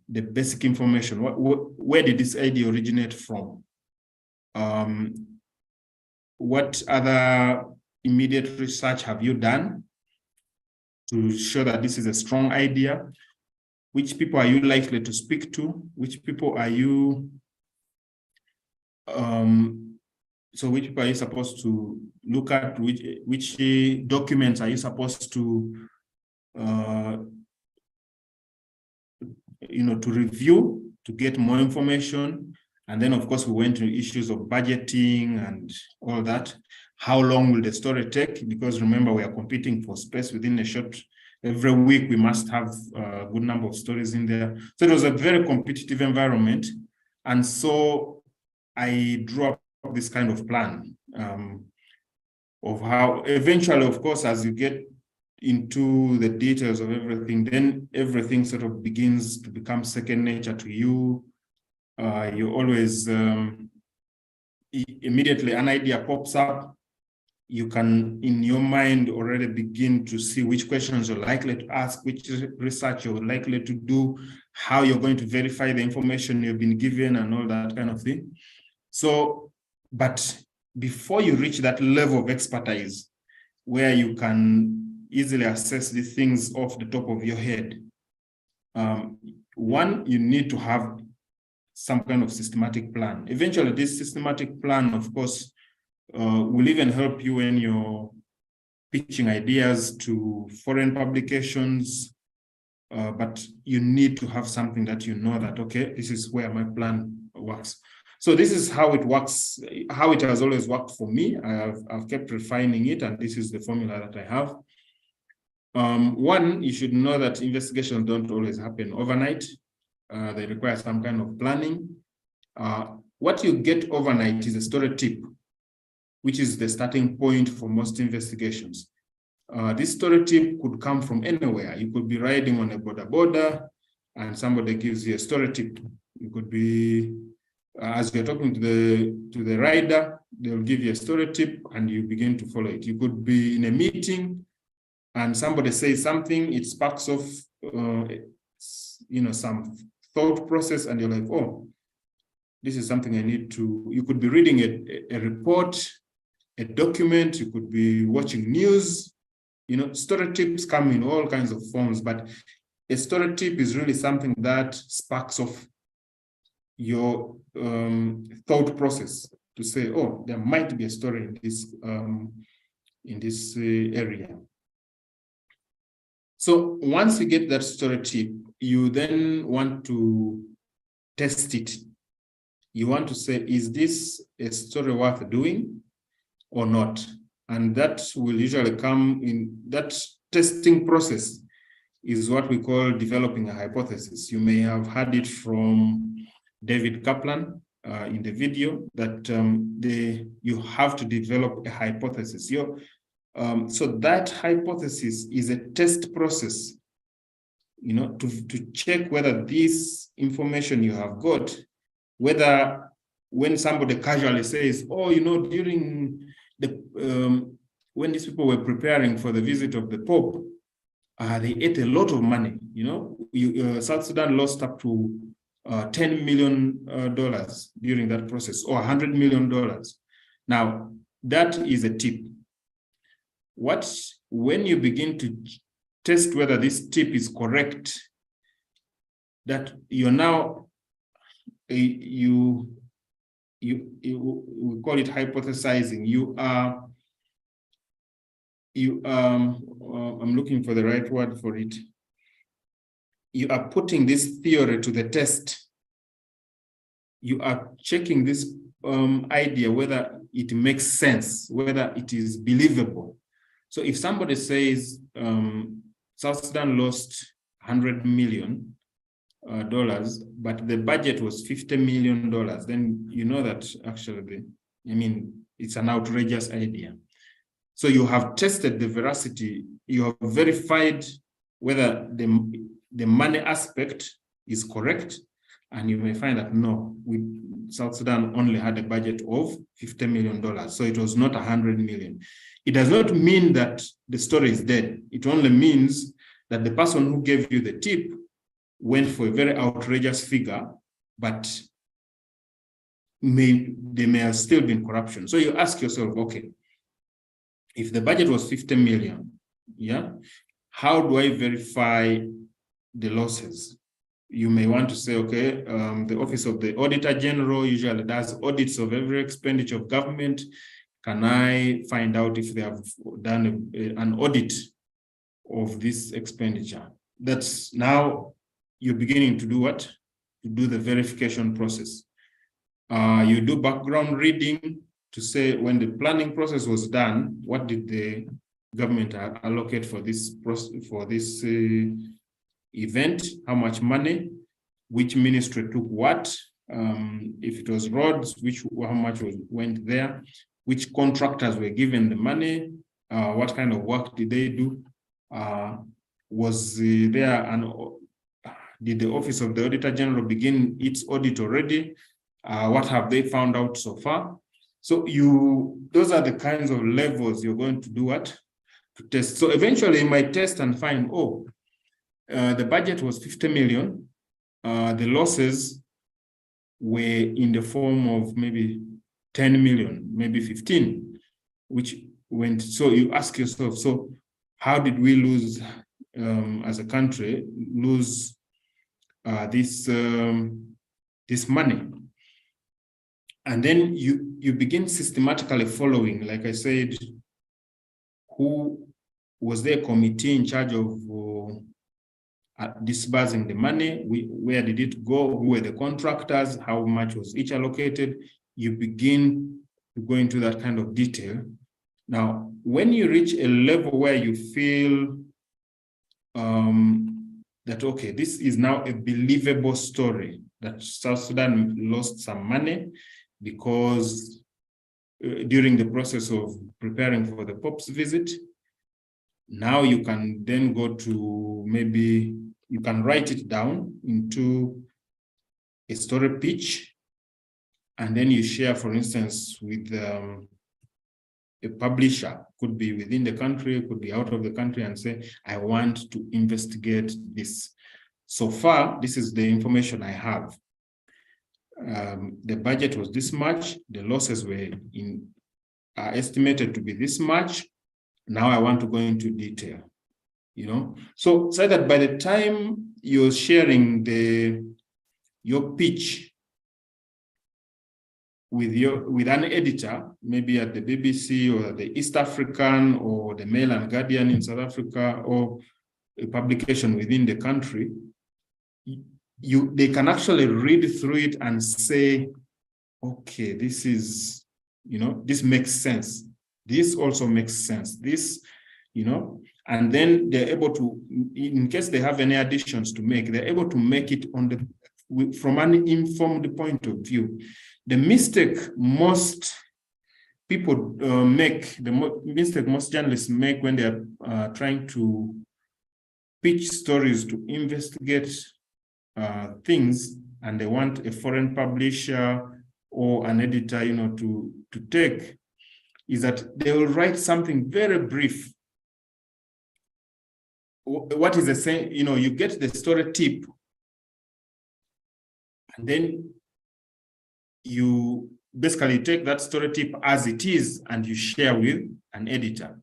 basic information? Where did this idea originate from? What other immediate research have you done to show that this is a strong idea? Which people are you likely to speak to? Which people are you, which people are you supposed to look at? Which documents are you supposed to to review, to get more information. And then, of course, we went to issues of budgeting and all that. How long will the story take? Because remember, we are competing for space within a short. Every week, we must have a good number of stories in there. So it was a very competitive environment. And so I drew up this kind of plan of how eventually, of course, as you get into the details of everything, then everything sort of begins to become second nature to you. You always immediately an idea pops up. You can, in your mind, already begin to see which questions you're likely to ask, which research you're likely to do, how you're going to verify the information you've been given and all that kind of thing. So, but before you reach that level of expertise where you can easily assess these things off the top of your head, one, you need to have some kind of systematic plan. Eventually, this systematic plan, of course, will even help you when you're pitching ideas to foreign publications, but you need to have something that you know that, okay, this is where my plan works. So this is how it works, how it has always worked for me. I've kept refining it, and this is the formula that I have. One, you should know that investigations don't always happen overnight. They require some kind of planning. What you get overnight is a story tip, which is the starting point for most investigations. This story tip could come from anywhere. You could be riding on a border and somebody gives you a story tip. You could be, as you're talking to the rider, they'll give you a story tip and you begin to follow it. You could be in a meeting and somebody says something, it sparks off some thought process, and you're like, oh, this is something I need to. You could be reading a report, a document, you could be watching news. Story tips come in all kinds of forms, but a story tip is really something that sparks off your thought process to say, oh, there might be a story in this area. So once you get that story tip, you then want to test it. You want to say, is this a story worth doing or not? And that will usually come in that testing process is what we call developing a hypothesis. You may have heard it from David Kaplan in the video that you have to develop a hypothesis. So that hypothesis is a test process, to check whether this information you have got, whether when somebody casually says, oh, during when these people were preparing for the visit of the Pope, they ate a lot of money. South Sudan lost up to $10 million during that process, or $100 million. Now, that is a tip. When you begin to test whether this tip is correct, that you're now, we call it hypothesizing. I'm looking for the right word for it. You are putting this theory to the test. You are checking this idea, whether it makes sense, whether it is believable. So if somebody says South Sudan lost $100 million, but the budget was $50 million, then you know that actually, it's an outrageous idea. So you have tested the veracity, you have verified whether the money aspect is correct, and you may find that no, South Sudan only had a budget of $50 million, so it was not $100 million. It does not mean that the story is dead. It only means that the person who gave you the tip went for a very outrageous figure, but there may have still been corruption. So you ask yourself, okay, if the budget was 50 million, how do I verify the losses? You may want to say, okay, the Office of the Auditor General usually does audits of every expenditure of government. Can I find out if they have done an audit of this expenditure. That's now you're beginning to do what? To do the verification process. You do background reading to say when the planning process was done, what did the government allocate for this event? How much money? Which ministry took what? If it was roads, how much went there? Which contractors were given the money? What kind of work did they do? Was there and did the Office of the Auditor General begin its audit already? What have they found out so far? So those are the kinds of levels you're going to do what? To test. So eventually you might test and find, the budget was 50 million. The losses were in the form of maybe 10 million, maybe 15, which went, so you ask yourself, so how did we lose as a country, lose this money? And then you begin systematically following, like I said, who was there a committee in charge of disbursing the money? Where did it go? Who were the contractors? How much was each allocated? You begin to go into that kind of detail. Now, when you reach a level where you feel that, okay, this is now a believable story, that South Sudan lost some money because during the process of preparing for the Pope's visit, now you can then go to maybe, you can write it down into a story pitch, and then you share, for instance, with a publisher, could be within the country, could be out of the country, and say, I want to investigate this. So far, this is the information I have. The budget was this much, the losses were estimated to be this much. Now I want to go into detail, so that by the time you're sharing your pitch with an editor, maybe at the BBC or the East African or the Mail and Guardian in South Africa, or a publication within the country, they can actually read through it and say, okay, this is, this makes sense. This also makes sense. This, and then they're able to, in case they have any additions to make, they're able to make it from an informed point of view. The mistake most people make, mistake most journalists make when they're trying to pitch stories to investigate things, and they want a foreign publisher or an editor, to take, is that they will write something very brief. What is the same? You get the story tip, and then you basically take that story tip as it is and you share with an editor.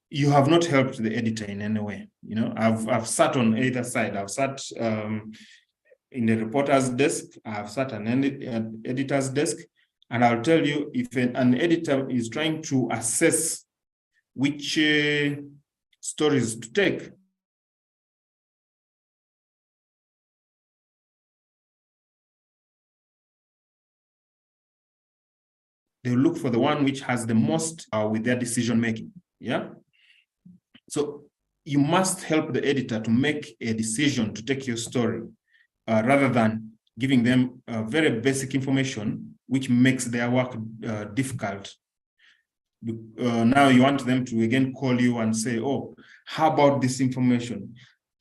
You have not helped the editor in any way. I've sat on either side. I've sat in the reporter's desk, I've sat on an editor's desk, and I'll tell you, if an editor is trying to assess which stories to take, they'll look for the one which has the most with their decision making. Yeah. So you must help the editor to make a decision to take your story, rather than giving them very basic information, which makes their work difficult. Now you want them to again call you and say, oh, how about this information?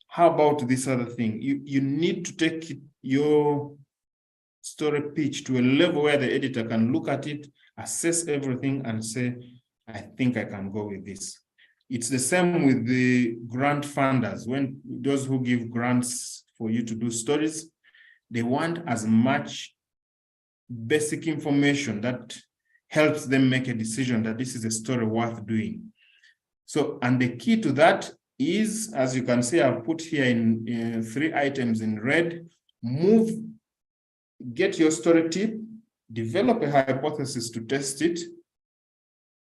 How about this other thing? You need to take your story pitch to a level where the editor can look at it, assess everything, and say, I think I can go with this. It's the same with the grant funders. When those who give grants for you to do stories, they want as much basic information that helps them make a decision that this is a story worth doing. So, and the key to that is, as you can see, I've put here in 3 items in red: get your story tip, develop a hypothesis to test it,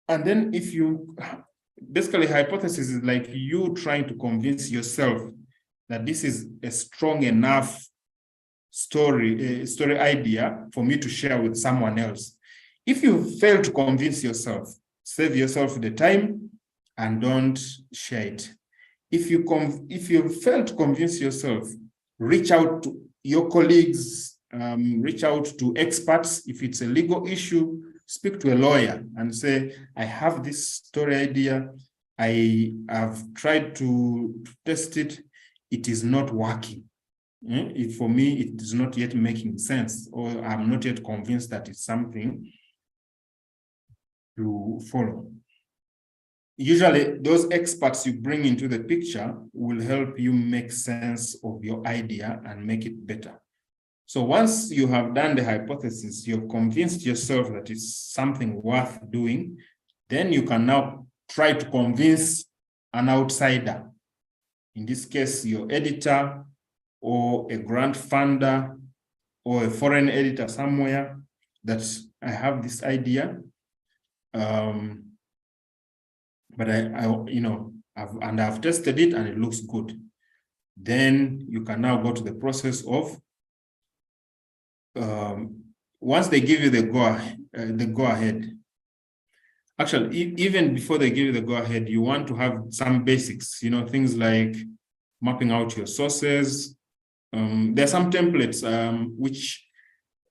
and then if you basically hypothesis is like you trying to convince yourself that this is a strong enough story idea for me to share with someone else. If you fail to convince yourself, save yourself the time and don't share it. If you fail to convince yourself, reach out to your colleagues, reach out to experts. If it's a legal issue, speak to a lawyer and say, I have this story idea. I have tried to test it. It is not working. For me, it is not yet making sense, or I'm not yet convinced that it's something to follow. Usually, those experts you bring into the picture will help you make sense of your idea and make it better. So once you have done the hypothesis, you've convinced yourself that it's something worth doing, then you can now try to convince an outsider. In this case, your editor or a grant funder or a foreign editor somewhere, that I have this idea. But I've tested it and it looks good. Then you can now go to the process of, once they give you the go ahead. Actually, even before they give you the go ahead, you want to have some basics, things like mapping out your sources. There are some templates which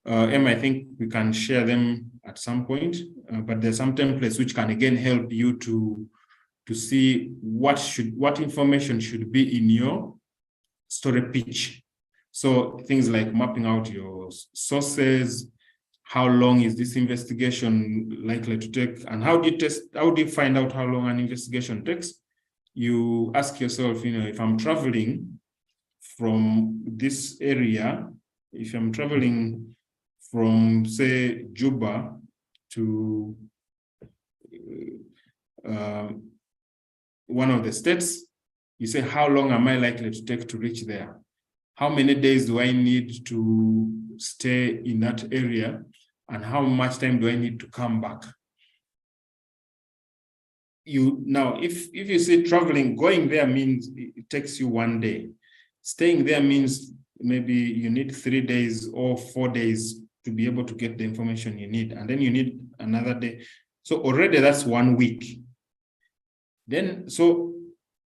Emma, I think we can share them at some point, but there's some templates which can again help you to see what information should be in your story pitch. So things like mapping out your sources, how long is this investigation likely to take, and how do you find out how long an investigation takes? You ask yourself, if I'm traveling from this area, if I'm traveling from, say, Juba to one of the states, you say, how long am I likely to take to reach there? How many days do I need to stay in that area? And how much time do I need to come back? Now, if you say traveling, going there means it takes you 1 day. Staying there means maybe you need 3 days or 4 days to be able to get the information you need. And then you need another day. So already that's 1 week. Then, so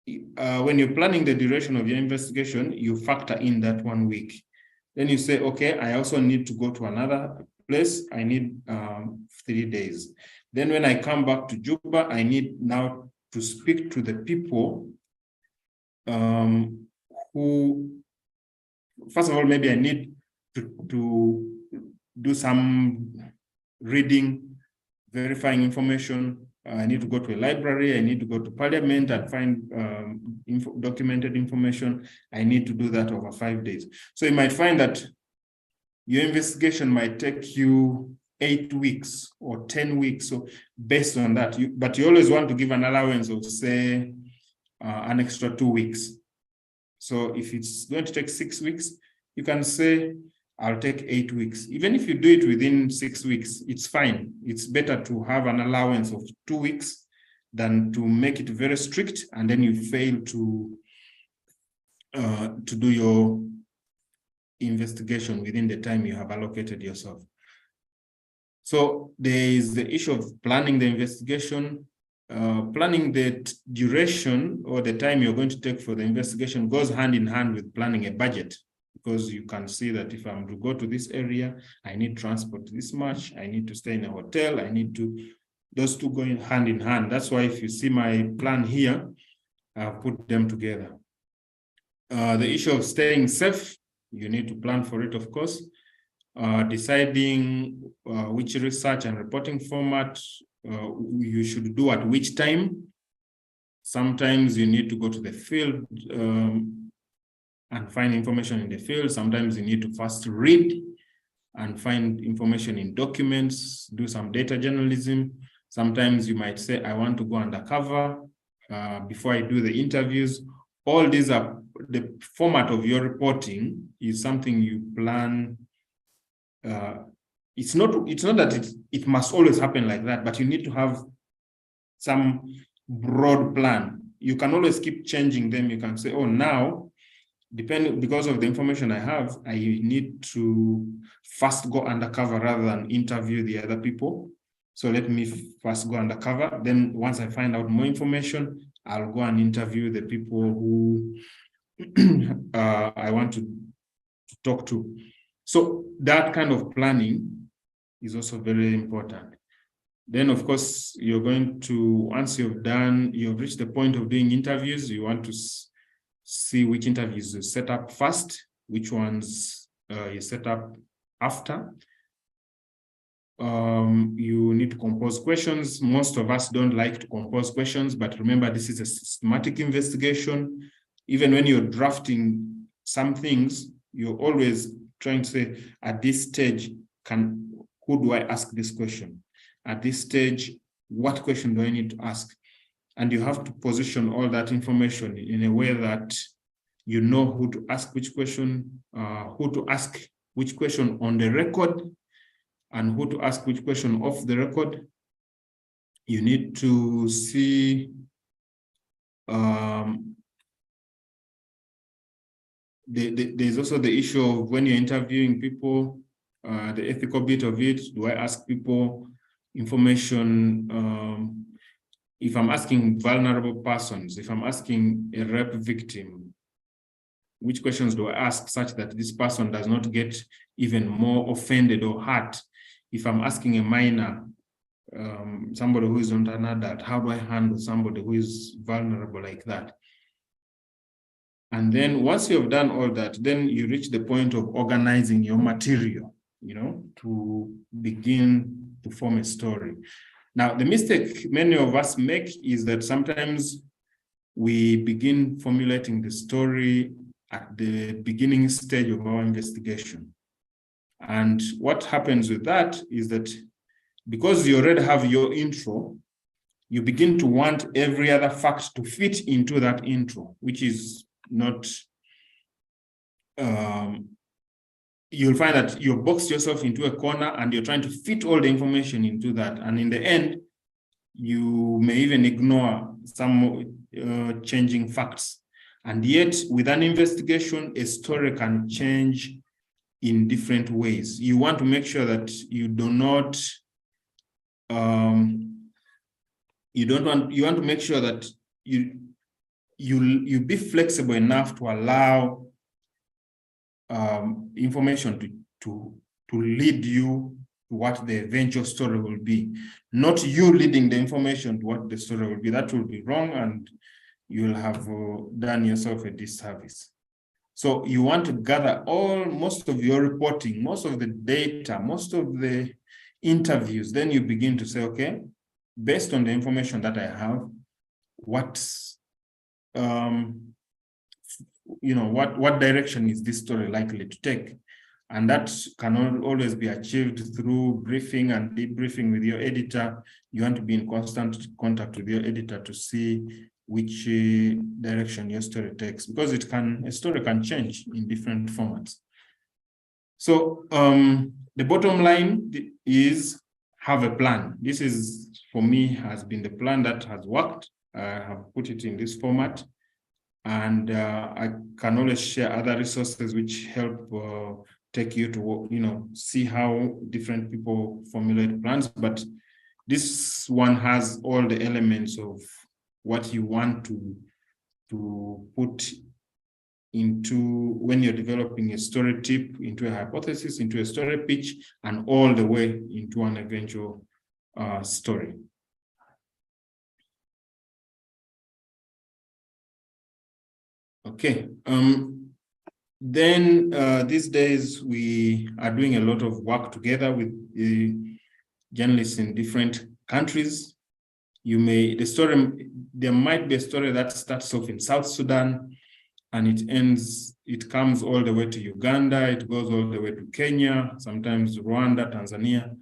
when you're planning the duration of your investigation, you factor in that 1 week. Then you say, okay, I also need to go to another place. I need 3 days. Then when I come back to Juba, I need now to speak to the people who, first of all, maybe I need to do some reading, verifying information. I need to go to a library. I need to go to Parliament and find documented information. I need to do that over 5 days. So you might find that your investigation might take you 8 weeks or 10 weeks. So based on that, but you always want to give an allowance of, say, an extra 2 weeks. So if it's going to take 6 weeks, you can say, I'll take 8 weeks. Even if you do it within 6 weeks, it's fine. It's better to have an allowance of 2 weeks than to make it very strict and then you fail to do your investigation within the time you have allocated yourself. So there is the issue of planning the investigation. Planning the duration or the time you're going to take for the investigation goes hand in hand with planning a budget, because you can see that if I'm to go to this area, I need transport this much, I need to stay in a hotel, those two going hand in hand. That's why if you see my plan here, I've put them together. The issue of staying safe, you need to plan for it, of course. Deciding which research and reporting format you should do at which time. Sometimes you need to go to the field and find information in the field. Sometimes you need to first read and find information in documents, do some data journalism. Sometimes you might say, I want to go undercover before I do the interviews. All these are the format of your reporting is something you plan. It's not that it must always happen like that, but you need to have some broad plan. You can always keep changing them. You can say, oh, now, because of the information I have, I need to first go undercover rather than interview the other people. So let me first go undercover. Then once I find out more information, I'll go and interview the people who I want to talk to. So that kind of planning is also very important. Then, of course, you're going to, once you've reached the point of doing interviews, you want to see which interviews you set up first, which ones you set up after. You need to compose questions. Most of us don't like to compose questions, but remember, this is a systematic investigation. Even when you're drafting some things, you're always trying to say, at this stage, who do I ask this question? At this stage, what question do I need to ask? And you have to position all that information in a way that you know who to ask which question, who to ask which question on the record, and who to ask which question off the record. You need to see there's also the issue of when you're interviewing people, the ethical bit of it. Do I ask people information? If I'm asking vulnerable persons, if I'm asking a rape victim, which questions do I ask such that this person does not get even more offended or hurt? If I'm asking a minor, somebody who is not an adult, how do I handle somebody who is vulnerable like that? And then once you have done all that, then you reach the point of organizing your material, to begin to form a story. Now, the mistake many of us make is that sometimes we begin formulating the story at the beginning stage of our investigation. And what happens with that is that because you already have your intro, you begin to want every other fact to fit into that intro, which is not, you'll find that you box yourself into a corner and you're trying to fit all the information into that. And in the end, you may even ignore some changing facts. And yet, with an investigation, a story can change in different ways. You want to make sure that you do not, you want to make sure that you be flexible enough to allow information to lead you to what the eventual story will be, not you leading the information to what the story will be. That will be wrong, and you'll have done yourself a disservice. So you want to gather most of your reporting, most of the data, most of the interviews. Then you begin to say, okay, based on the information that I have, what direction is this story likely to take? And that can always be achieved through briefing and debriefing with your editor. You want to be in constant contact with your editor to see which direction your story takes, because a story can change in different formats. So the bottom line is have a plan. This is, for me, has been the plan that has worked. I have put it in this format, and I can always share other resources which help take you to, see how different people formulate plans. But this one has all the elements of what you want to put into when you're developing a story tip, into a hypothesis, into a story pitch, and all the way into an eventual story. Okay. Then these days we are doing a lot of work together with journalists in different countries. There might be a story that starts off in South Sudan and it comes all the way to Uganda, it goes all the way to Kenya, sometimes Rwanda, Tanzania.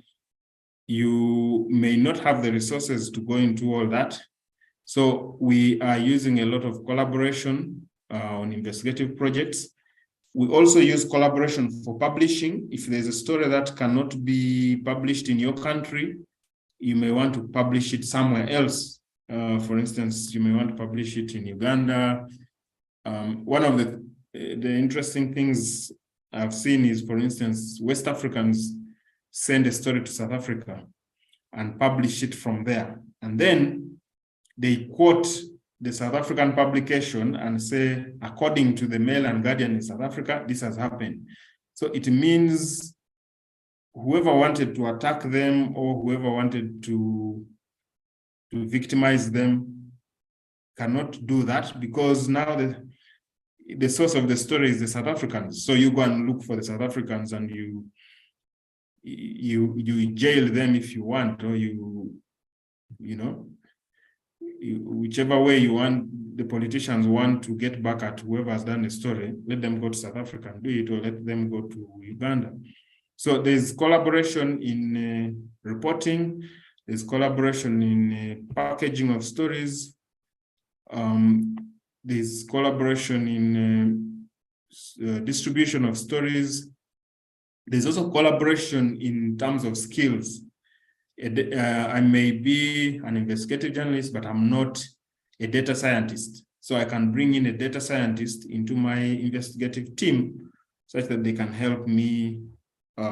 You may not have the resources to go into all that. So we are using a lot of collaboration on investigative projects. We also use collaboration for publishing. If there's a story that cannot be published in your country, you may want to publish it somewhere else For instance, you may want to publish it in Uganda. One of the interesting things I've seen is, for instance, West Africans send a story to South Africa and publish it from there. And then they quote the South African publication and say, according to the Mail and Guardian in South Africa, this has happened. So it means whoever wanted to attack them or whoever wanted to victimize them cannot do that, because now the source of the story is the South Africans. So you go and look for the South Africans and you jail them if you want, or whichever way you want, the politicians want to get back at whoever has done the story, let them go to South Africa and do it, or let them go to Uganda. So there's collaboration in reporting, there's collaboration in packaging of stories, there's collaboration in distribution of stories. There's also collaboration in terms of skills. I may be an investigative journalist, but I'm not a data scientist. So I can bring in a data scientist into my investigative team such that they can help me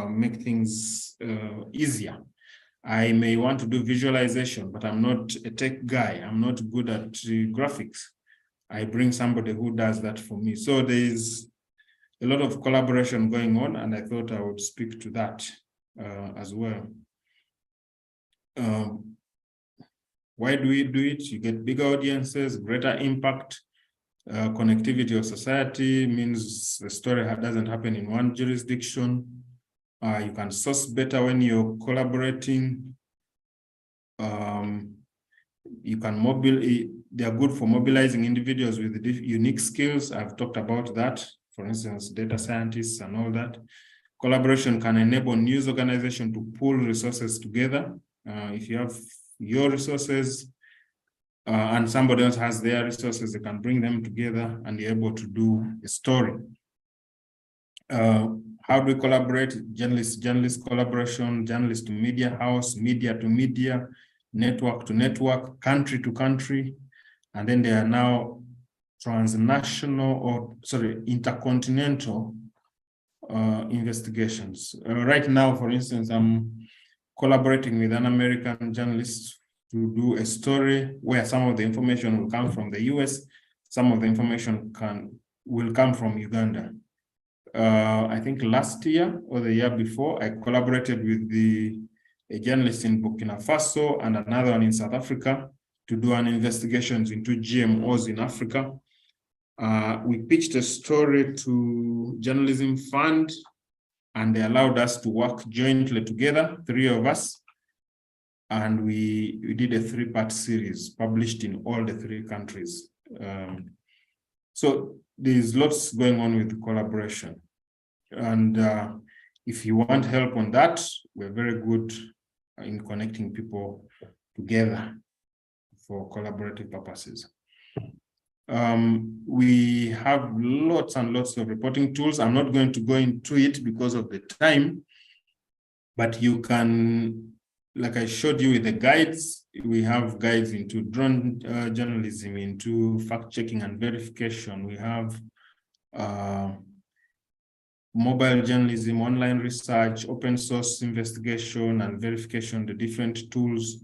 make things easier. I may want to do visualization, but I'm not a tech guy. I'm not good at graphics. I bring somebody who does that for me. So there's a lot of collaboration going on, and I thought I would speak to that as well. Why do we do it? You get bigger audiences, greater impact. Connectivity of society means the story doesn't happen in one jurisdiction. You can source better when you're collaborating. You can they are good for mobilizing individuals with unique skills. I've talked about that, for instance, data scientists and all that. Collaboration can enable news organizations to pool resources together. If you have your resources and somebody else has their resources, they can bring them together and be able to do a story. How do we collaborate? Journalist collaboration, journalist to media house, media to media, network to network, country to country. And then there are now intercontinental investigations. Right now, for instance, I'm collaborating with an American journalist to do a story where some of the information will come from the US, some of the information will come from Uganda. I think last year or the year before, I collaborated with a journalist in Burkina Faso and another one in South Africa to do an investigation into GMOs in Africa. We pitched a story to Journalism Fund, and they allowed us to work jointly together, 3 of us. And we did a 3-part series published in all the 3 countries. So there's lots going on with collaboration. And if you want help on that, we're very good in connecting people together for collaborative purposes. We have lots and lots of reporting tools. I'm not going to go into it because of the time, but you can, like I showed you with the guides, we have guides into drone journalism, into fact-checking and verification. We have mobile journalism, online research, open source investigation and verification, the different tools.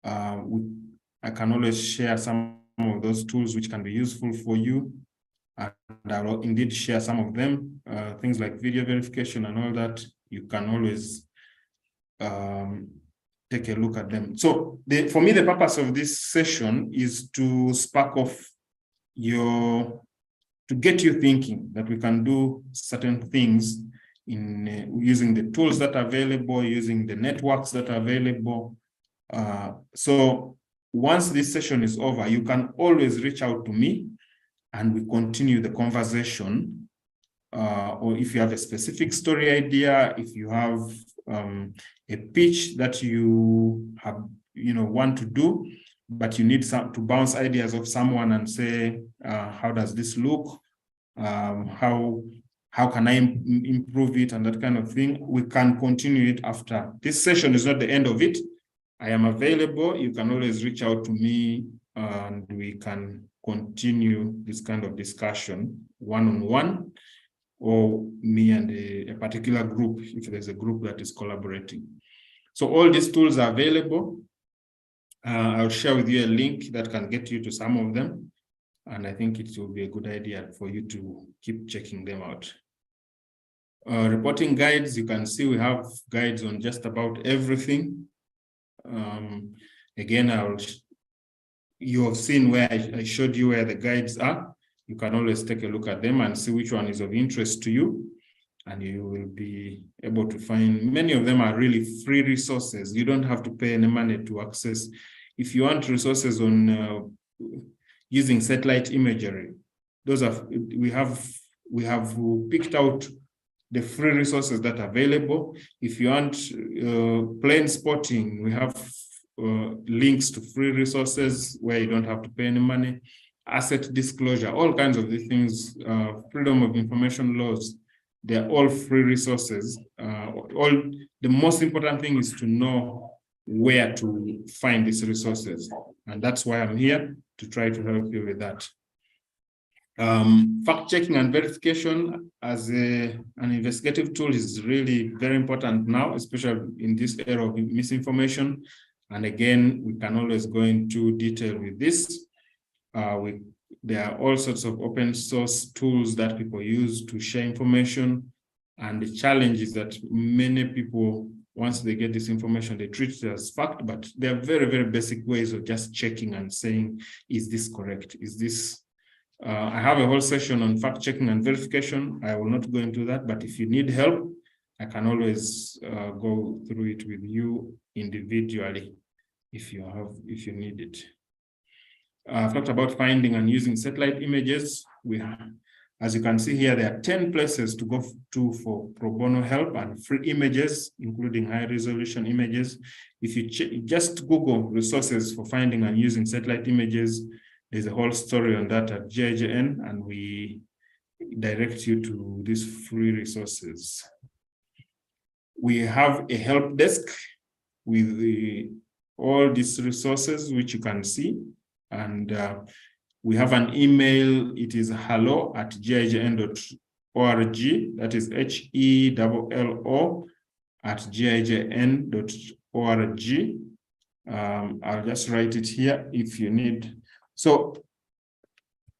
I can always share some of those tools which can be useful for you. And I will indeed share some of them, things like video verification and all that. You can always take a look at them. So for me, the purpose of this session is to spark off to get you thinking that we can do certain things in using the tools that are available, using the networks that are available. So once this session is over, you can always reach out to me and we continue the conversation. Or if you have a specific story idea, if you have a pitch that you have, want to do, but you need to bounce ideas of someone and say, how does this look? How can I improve it and that kind of thing? We can continue it after. This session is not the end of it. I am available. You can always reach out to me and we can continue this kind of discussion one-on-one, or me and a particular group, if there's a group that is collaborating. So all these tools are available. I'll share with you a link that can get you to some of them. And I think it will be a good idea for you to keep checking them out. Reporting guides, you can see we have guides on just about everything. Again, you have seen where I showed you where the guides are. You can always take a look at them and see which one is of interest to you. And you will be able to find, many of them are really free resources. You don't have to pay any money to access. If you want resources on using satellite imagery, those are, we have picked out the free resources that are available. If you want plane spotting, we have links to free resources where you don't have to pay any money. Asset disclosure, all kinds of these things, freedom of information laws, they're all free resources. The most important thing is to know where to find these resources. And that's why I'm here, to try to help you with that. Fact-checking and verification as an investigative tool is really very important now, especially in this era of misinformation. And again, we can always go into detail with this. There are all sorts of open source tools that people use to share information. And the challenge is that many people, once they get this information, they treat it as fact, but there are very, very basic ways of just checking and saying, is this correct? Is this, I have a whole session on fact checking and verification. I will not go into that, but if you need help, I can always go through it with you individually if you need it. I've talked about finding and using satellite images. We have, as you can see here, there are 10 places to go to for pro bono help and free images, including high resolution images. If you just Google resources for finding and using satellite images, there's a whole story on that at GIJN, and we direct you to these free resources. We have a help desk with all these resources, which you can see. And we have an email. It is hello@gijn.org. That is HELLO@gijn.org. I'll just write it here if you need. So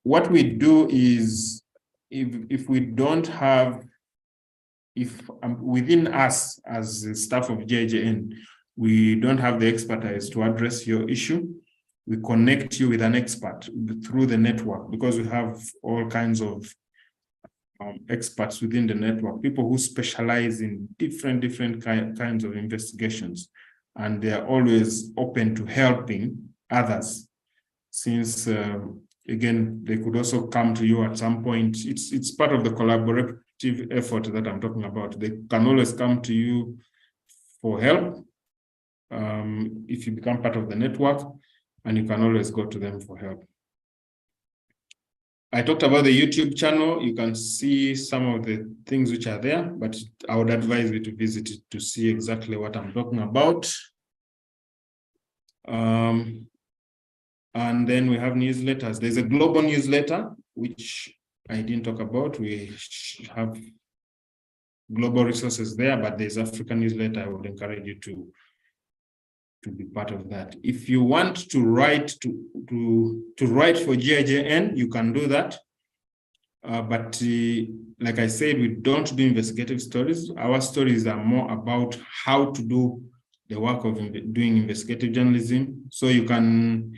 what we do is, if we don't have, within us as the staff of GIJN, we don't have the expertise to address your issue, we connect you with an expert through the network, because we have all kinds of experts within the network, people who specialize in different kinds of investigations, and they are always open to helping others. Since again, they could also come to you at some point. It's part of the collaborative effort that I'm talking about. They can always come to you for help if you become part of the network, and you can always go to them for help. I talked about the YouTube channel. You can see some of the things which are there, but I would advise you to visit it to see exactly what I'm talking about. And then we have newsletters. There's a global newsletter, which I didn't talk about. We have global resources there, but there's African newsletter. I would encourage you to be part of that. If you want to write to write for GIJN, you can do that. But like I said, we don't do investigative stories. Our stories are more about how to do the work of doing investigative journalism. So you can,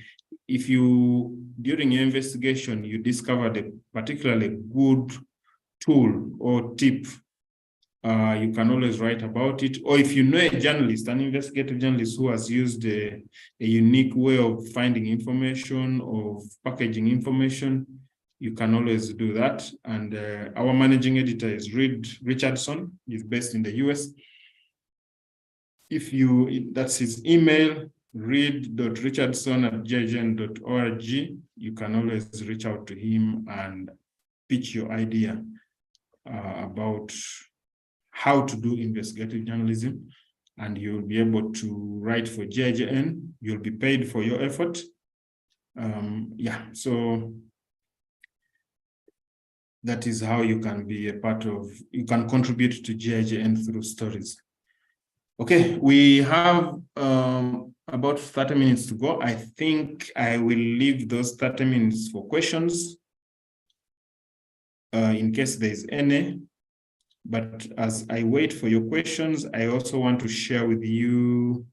if you, during your investigation, you discovered a particularly good tool or tip, you can always write about it. Or if you know a journalist, an investigative journalist who has used a unique way of finding information, of packaging information, you can always do that. And our managing editor is Reed Richardson. He's based in the US. If you, that's his email, reed.richardson@gijn.org. You can always reach out to him and pitch your idea about how to do investigative journalism. and you'll be able to write for GIJN. You'll be paid for your effort. Yeah, so that is how you can be a part of, you can contribute to GIJN through stories. Okay, we have about 30 minutes to go. I think I will leave those 30 minutes for questions in case there's any. But as I wait for your questions, I also want to share with you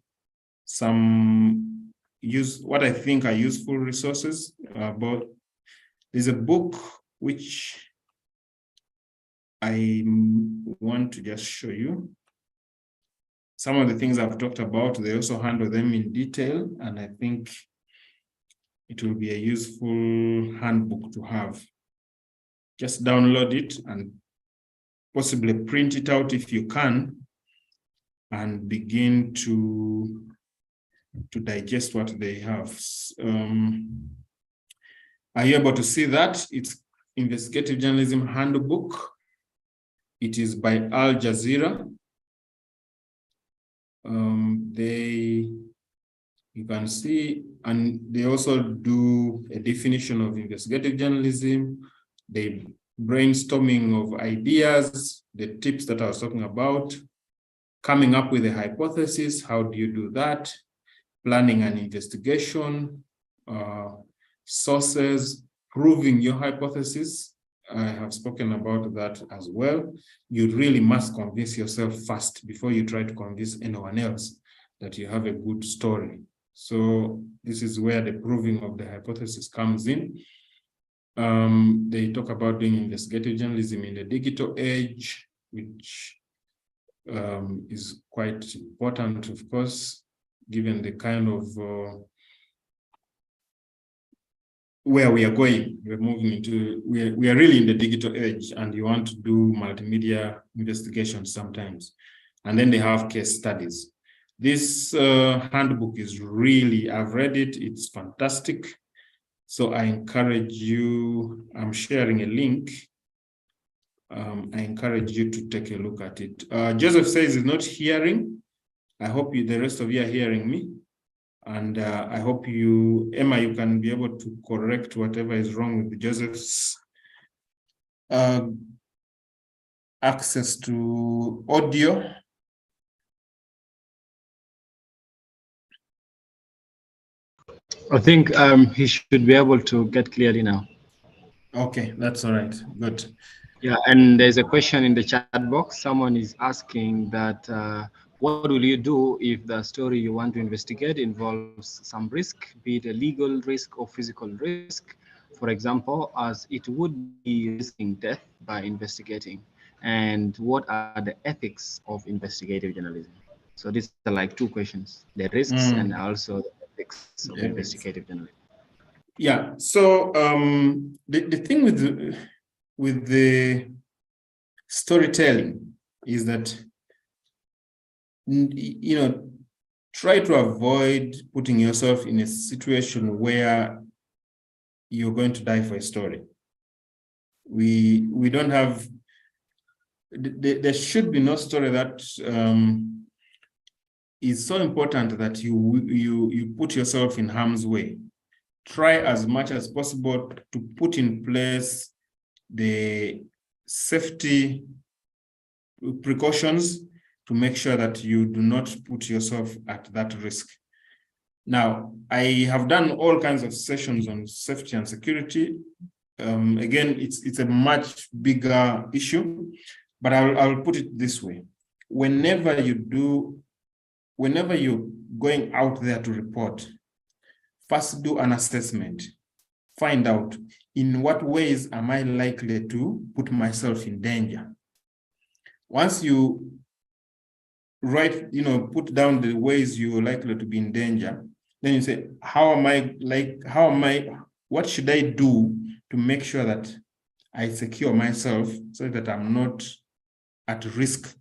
some what I think are useful resources about. There's a book which I want to just show you. Some of the things I've talked about, they also handle them in detail, and I think it will be a useful handbook to have. Just download it and possibly print it out if you can, and begin to digest what they have. Are you able to see that? It's Investigative Journalism Handbook. It is by Al Jazeera. You can see, and they also do a definition of investigative journalism. They brainstorming of ideas, the tips that I was talking about, coming up with a hypothesis. How do you do that? Planning an investigation, sources, proving your hypothesis. I have spoken about that as well. You really must convince yourself first before you try to convince anyone else that you have a good story. So this is where the proving of the hypothesis comes in. They talk about doing investigative journalism in the digital age, which is quite important, of course, given the kind of where we are going. We're moving into, we are really in the digital age, and you want to do multimedia investigations sometimes. And then they have case studies. This handbook is really, I've read it, it's fantastic. So I encourage you, I'm sharing a link. I encourage you to take a look at it. Joseph says he's not hearing. I hope the rest of you are hearing me. And I hope you, Emma, you can be able to correct whatever is wrong with Joseph's access to audio. I think he should be able to get clearly now. Okay, that's all right. Good. Yeah, and there's a question in the chat box. Someone is asking that what will you do if the story you want to investigate involves some risk, be it a legal risk or physical risk, for example, as it would be risking death by investigating? And what are the ethics of investigative journalism? So these are like two questions, the risks and also the ethics of investigative journalism. Yeah, so the thing with the storytelling is that, you know, try to avoid putting yourself in a situation where you're going to die for a story. We don't have, there should be no story that is so important that you put yourself in harm's way. Try as much as possible to put in place the safety precautions to make sure that you do not put yourself at that risk. Now, I have done all kinds of sessions on safety and security. Again, it's a much bigger issue, but I'll put it this way. Whenever you're going out there to report, first do an assessment. Find out in what ways am I likely to put myself in danger. Once you put down the ways you're likely to be in danger, then you say, what should I do to make sure that I secure myself so that I'm not at risk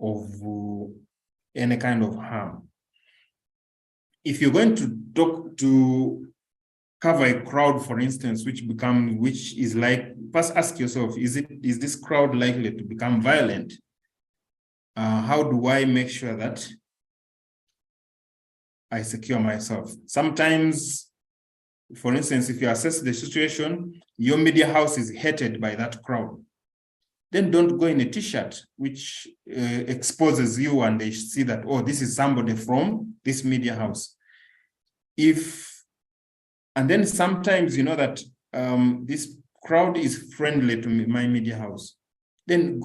of any kind of harm? If you're going to cover a crowd, for instance, which is like, first ask yourself, is this crowd likely to become violent? How do I make sure that I secure myself. Sometimes, for instance, if you assess the situation, your media house is hated by that crowd, then don't go in a t-shirt which exposes you and they see that, oh, this is somebody from this media house. And then sometimes, you know, that this crowd is friendly to my media house, then,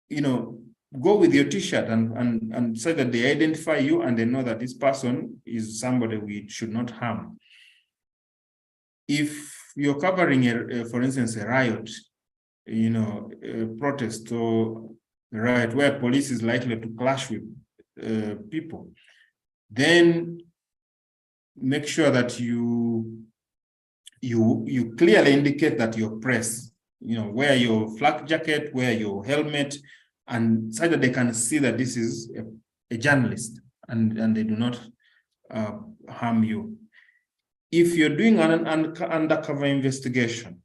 you know, go with your t-shirt and say that they identify you and they know that this person is somebody we should not harm. If you're covering, for instance, a riot, you know, a protest or a riot where police is likely to clash with people, then make sure that you clearly indicate that you're press, you know, wear your flak jacket, wear your helmet, and so that they can see that this is a journalist and they do not harm you. If you're doing an undercover investigation,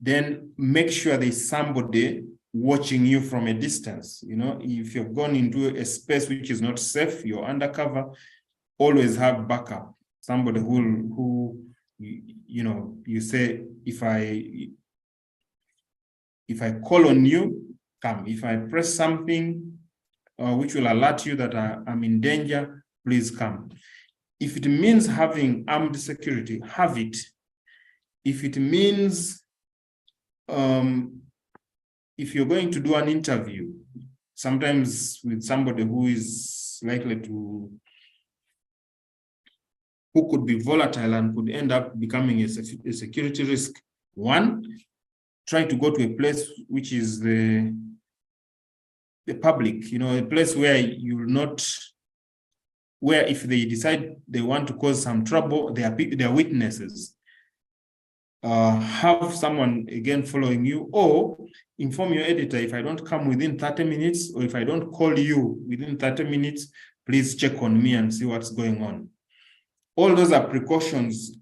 then make sure there's somebody watching you from a distance. You know, if you've gone into a space which is not safe, you're undercover, always have backup. Somebody who you know, you say, if I call on you, come. If I press something which will alert you that I'm in danger, please come. If it means having armed security, have it. If it means, if you're going to do an interview, sometimes with somebody who is likely to, who could be volatile and could end up becoming a security risk, one, try to go to a place which is the public, you know, a place where you will not, where if they decide they want to cause some trouble, they are witnesses. Have someone again following you, or inform your editor, if I don't come within 30 minutes, or if I don't call you within 30 minutes, please check on me and see what's going on. All those are precautions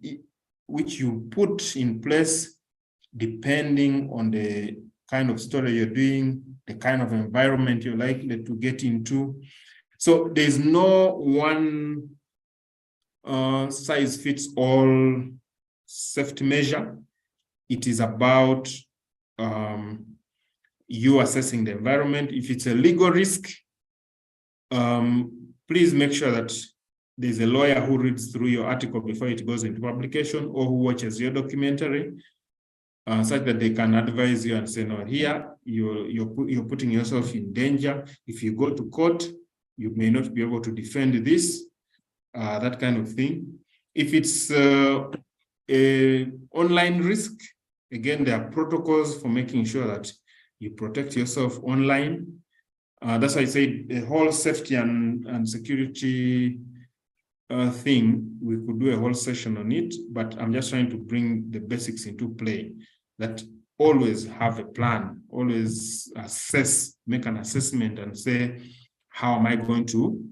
which you put in place depending on the kind of story you're doing, the kind of environment you're likely to get into. So there's no one size fits all safety measure. It is about you assessing the environment. If it's a legal risk, please make sure that there's a lawyer who reads through your article before it goes into publication, or who watches your documentary, such that they can advise you and say, no, here you're putting yourself in danger. If you go to court, you may not be able to defend this, that kind of thing. If it's a online risk, again, there are protocols for making sure that you protect yourself online. That's why I say the whole safety and security thing, we could do a whole session on it, but I'm just trying to bring the basics into play, that always have a plan, always assess, make an assessment and say, how am I going to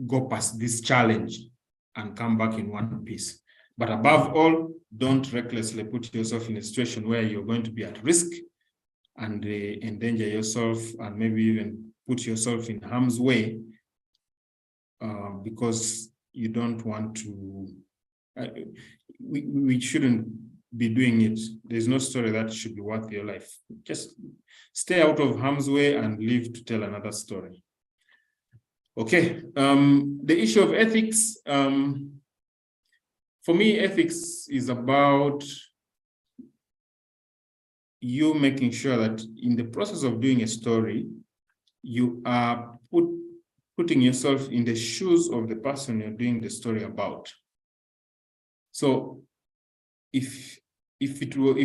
go past this challenge and come back in one piece. But above all, don't recklessly put yourself in a situation where you're going to be at risk and endanger yourself and maybe even put yourself in harm's way because you don't want to, we shouldn't be doing it. There's no story that should be worth your life. Just stay out of harm's way and live to tell another story. Okay, the issue of ethics, for me, ethics is about you making sure that in the process of doing a story, you are putting yourself in the shoes of the person you're doing the story about. So if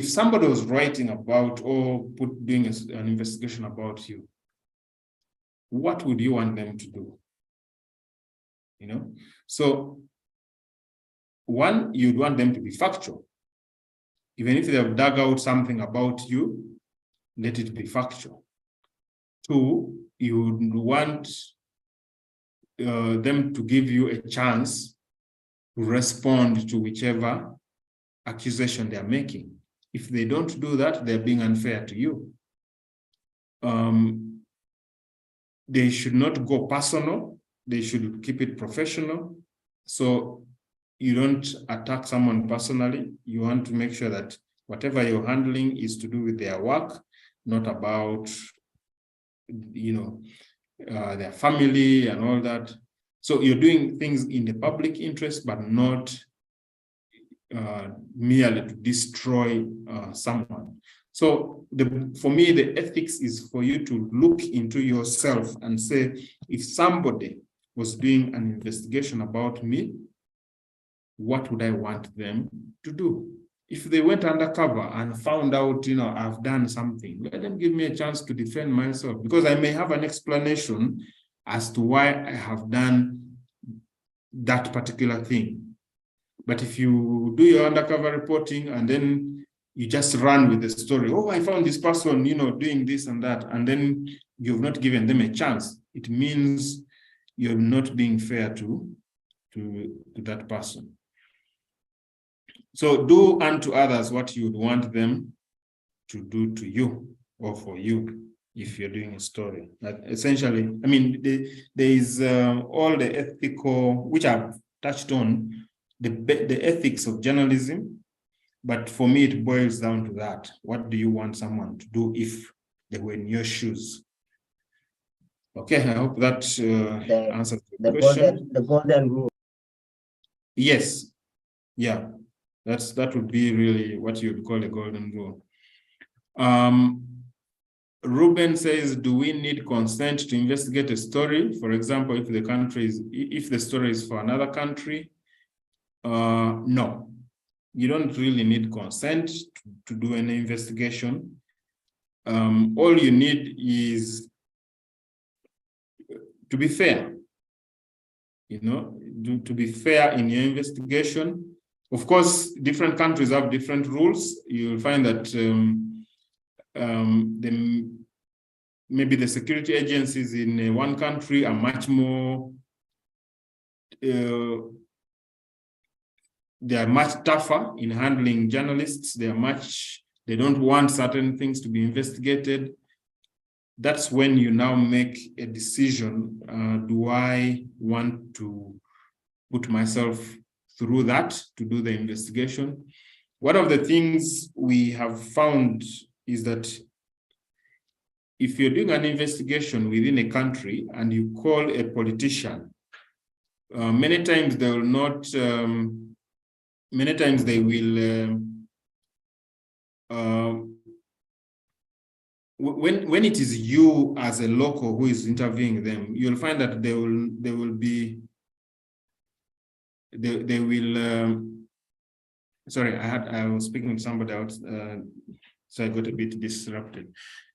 somebody was writing about or doing an investigation about you, what would you want them to do? You know, so one, you'd want them to be factual. Even if they have dug out something about you, let it be factual. Two, you would want them to give you a chance to respond to whichever accusation they are making. If they don't do that, they're being unfair to you. They should not go personal. they should keep it professional. So you don't attack someone personally. You want to make sure that whatever you're handling is to do with their work, not about, their family and all that. So you're doing things in the public interest, but not merely to destroy someone. So for me, the ethics is for you to look into yourself and say, if somebody was doing an investigation about me, what would I want them to do? If they went undercover and found out, I've done something, let them give me a chance to defend myself, because I may have an explanation as to why I have done that particular thing. But if you do your undercover reporting and then you just run with the story, oh, I found this person, doing this and that, and then you've not given them a chance, it means you're not being fair to that person. So do unto others what you would want them to do to you or for you if you're doing a story. That essentially, I mean, there is all the ethical, which I've touched on, the ethics of journalism, but for me, it boils down to that. What do you want someone to do if they were in your shoes? Okay, I hope that answers the question. The golden rule. Yes, yeah. That would be really what you'd call a golden rule. Ruben says, do we need consent to investigate a story? For example, if the story is for another country, no. You don't really need consent to do any investigation. All you need is to be fair. To be fair in your investigation. Of course, different countries have different rules. You'll find that maybe the security agencies in one country are much more, they are much tougher in handling journalists. They don't want certain things to be investigated. That's when you now make a decision. Do I want to put myself through that to do the investigation? One of the things we have found is that if you're doing an investigation within a country and you call a politician, many times they will not, many times they will, when it is you as a local who is interviewing them, you'll find that they will sorry, I was speaking to somebody else, so I got a bit disrupted.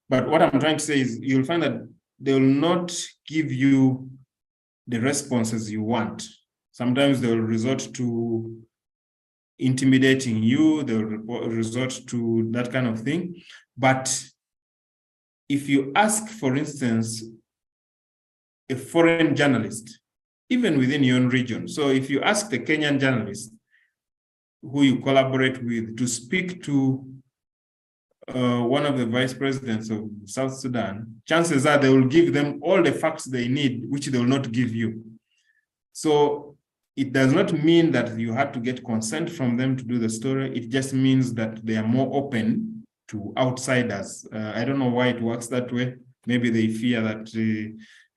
But what I'm trying to say is you'll find that they will not give you the responses you want. Sometimes they will resort to intimidating you, they will resort to that kind of thing. But if you ask, for instance, a foreign journalist, even within your own region, so if you ask the Kenyan journalist who you collaborate with to speak to one of the vice presidents of South Sudan, chances are they will give them all the facts they need, which they will not give you. So it does not mean that you had to get consent from them to do the story. It just means that they are more open to outsiders. I don't know why it works that way. Maybe they fear that,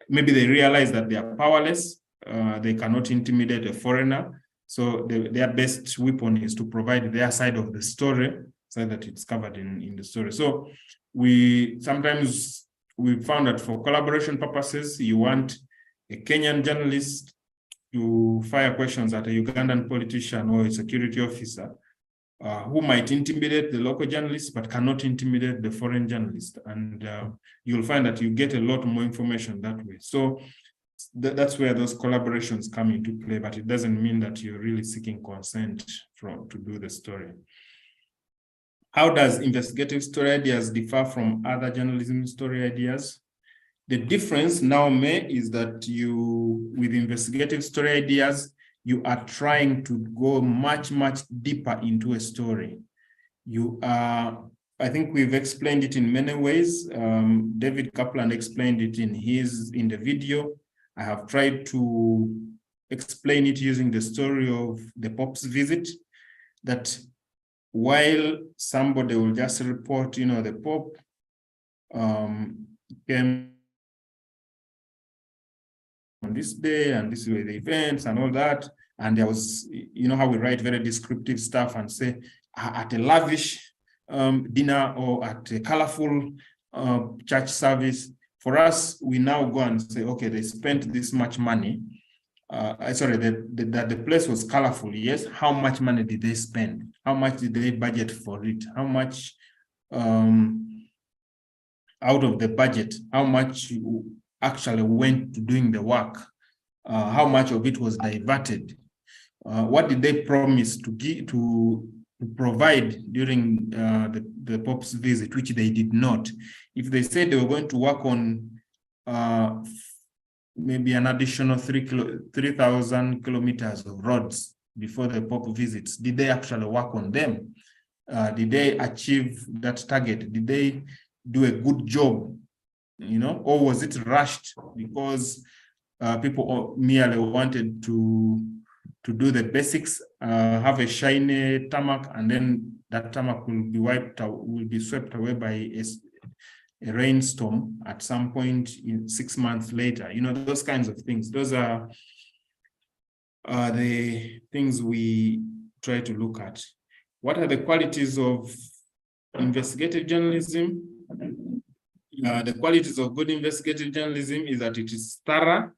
maybe they realize that they are powerless. They cannot intimidate a foreigner. So their best weapon is to provide their side of the story so that it's covered in the story. So sometimes we found that for collaboration purposes, you want a Kenyan journalist to fire questions at a Ugandan politician or a security officer who might intimidate the local journalist but cannot intimidate the foreign journalist. And you'll find that you get a lot more information that way. So that's where those collaborations come into play, but it doesn't mean that you're really seeking consent to do the story. How does investigative story ideas differ from other journalism story ideas? The difference now, is that with investigative story ideas, you are trying to go much, much deeper into a story. I think we've explained it in many ways. David Kaplan explained it in the video. I have tried to explain it using the story of the Pope's visit, that while somebody will just report, the Pope came on this day and this were the events and all that, and there was, how we write very descriptive stuff and say at a lavish dinner or at a colorful church service. For us, we now go and say, okay, they spent this much money. That the place was colorful. Yes. How much money did they spend? How much did they budget for it? How much out of the budget? How much actually went to doing the work? How much of it was diverted? What did they promise to give to provide during the Pope's visit, which they did not? If they said they were going to work on maybe an additional 3,000 kilometers of roads before the Pope visits, did they actually work on them? Did they achieve that target? Did they do a good job? Or was it rushed because people merely wanted to do the basics, have a shiny tarmac, and then that tarmac will be wiped out, will be swept away by a rainstorm at some point in 6 months later? Those kinds of things. Those are the things we try to look at. What are the qualities of investigative journalism? The qualities of good investigative journalism is that it is thorough,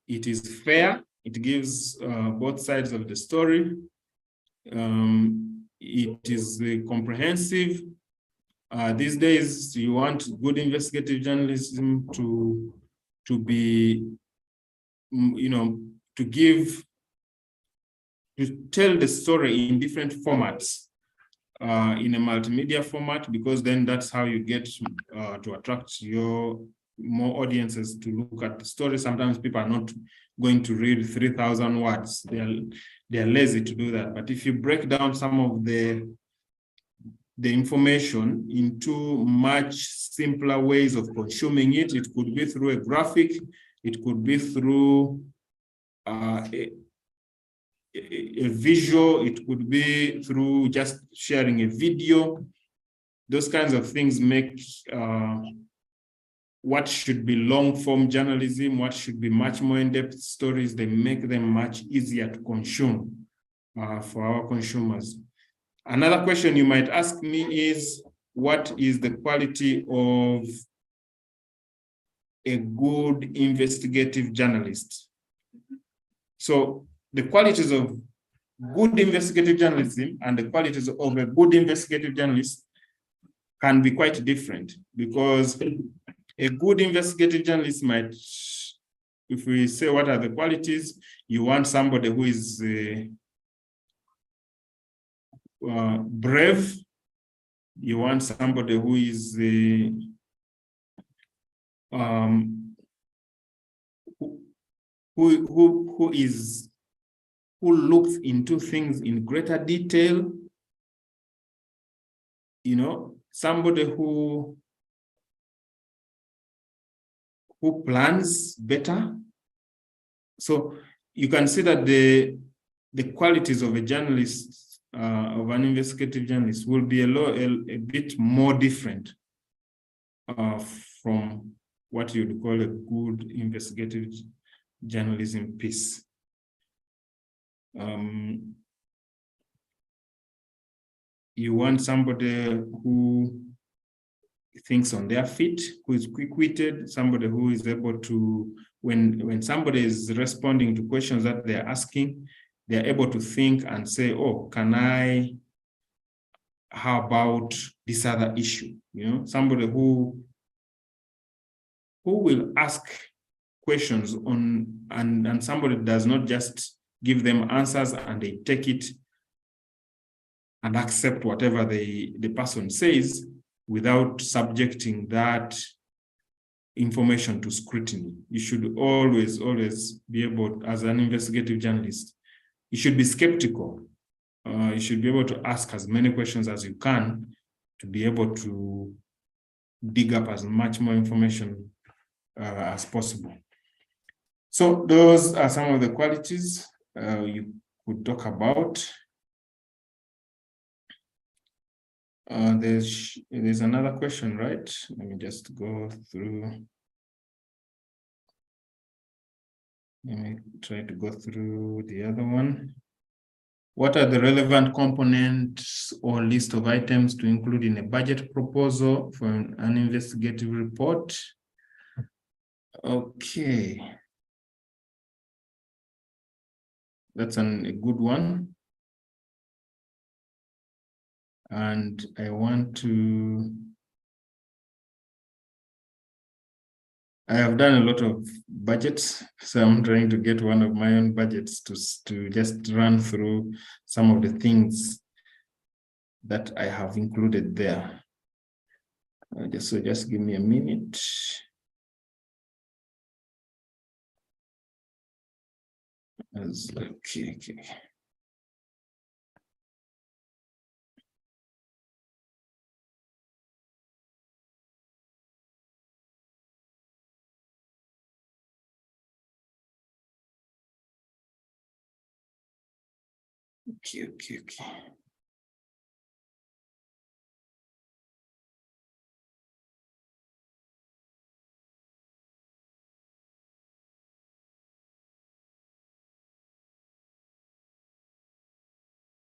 it is fair, it gives both sides of the story, it is comprehensive. These days, you want good investigative journalism to be, to tell the story in different formats, in a multimedia format, because then that's how you get to attract more audiences to look at the story. Sometimes people are not going to read 3,000 words. They're lazy to do that. But if you break down some of the information into much simpler ways of consuming it, it could be through a graphic, it could be through a visual, it could be through just sharing a video. Those kinds of things make what should be long-form journalism, what should be much more in-depth stories, they make them much easier to consume for our consumers. Another question you might ask me is, what is the quality of a good investigative journalist? So the qualities of good investigative journalism and the qualities of a good investigative journalist can be quite different, because a good investigative journalist might, if we say what are the qualities, you want somebody who is brave, you want somebody who is who looks into things in greater detail, somebody who plans better. So you can see that the qualities of a journalist, of an investigative journalist, will be a bit more different from what you'd call a good investigative journalism piece. You want somebody who thinks on their feet, who is quick-witted, somebody who is able to, when somebody is responding to questions that they're asking, they're able to think and say, oh, how about this other issue? Somebody who will ask questions on, and somebody does not just give them answers and they take it and accept whatever the person says without subjecting that information to scrutiny. You should always be able, as an investigative journalist, you should be skeptical. You should be able to ask as many questions as you can to be able to dig up as much more information as possible. So those are some of the qualities you could talk about. There's another question, right? Let me just go through. Let me try to go through the other one. What are the relevant components or list of items to include in a budget proposal for an investigative report? Okay. That's a good one. And I have done a lot of budgets, so I'm trying to get one of my own budgets to just run through some of the things that I have included there. Just give me a minute. Okay. Okay.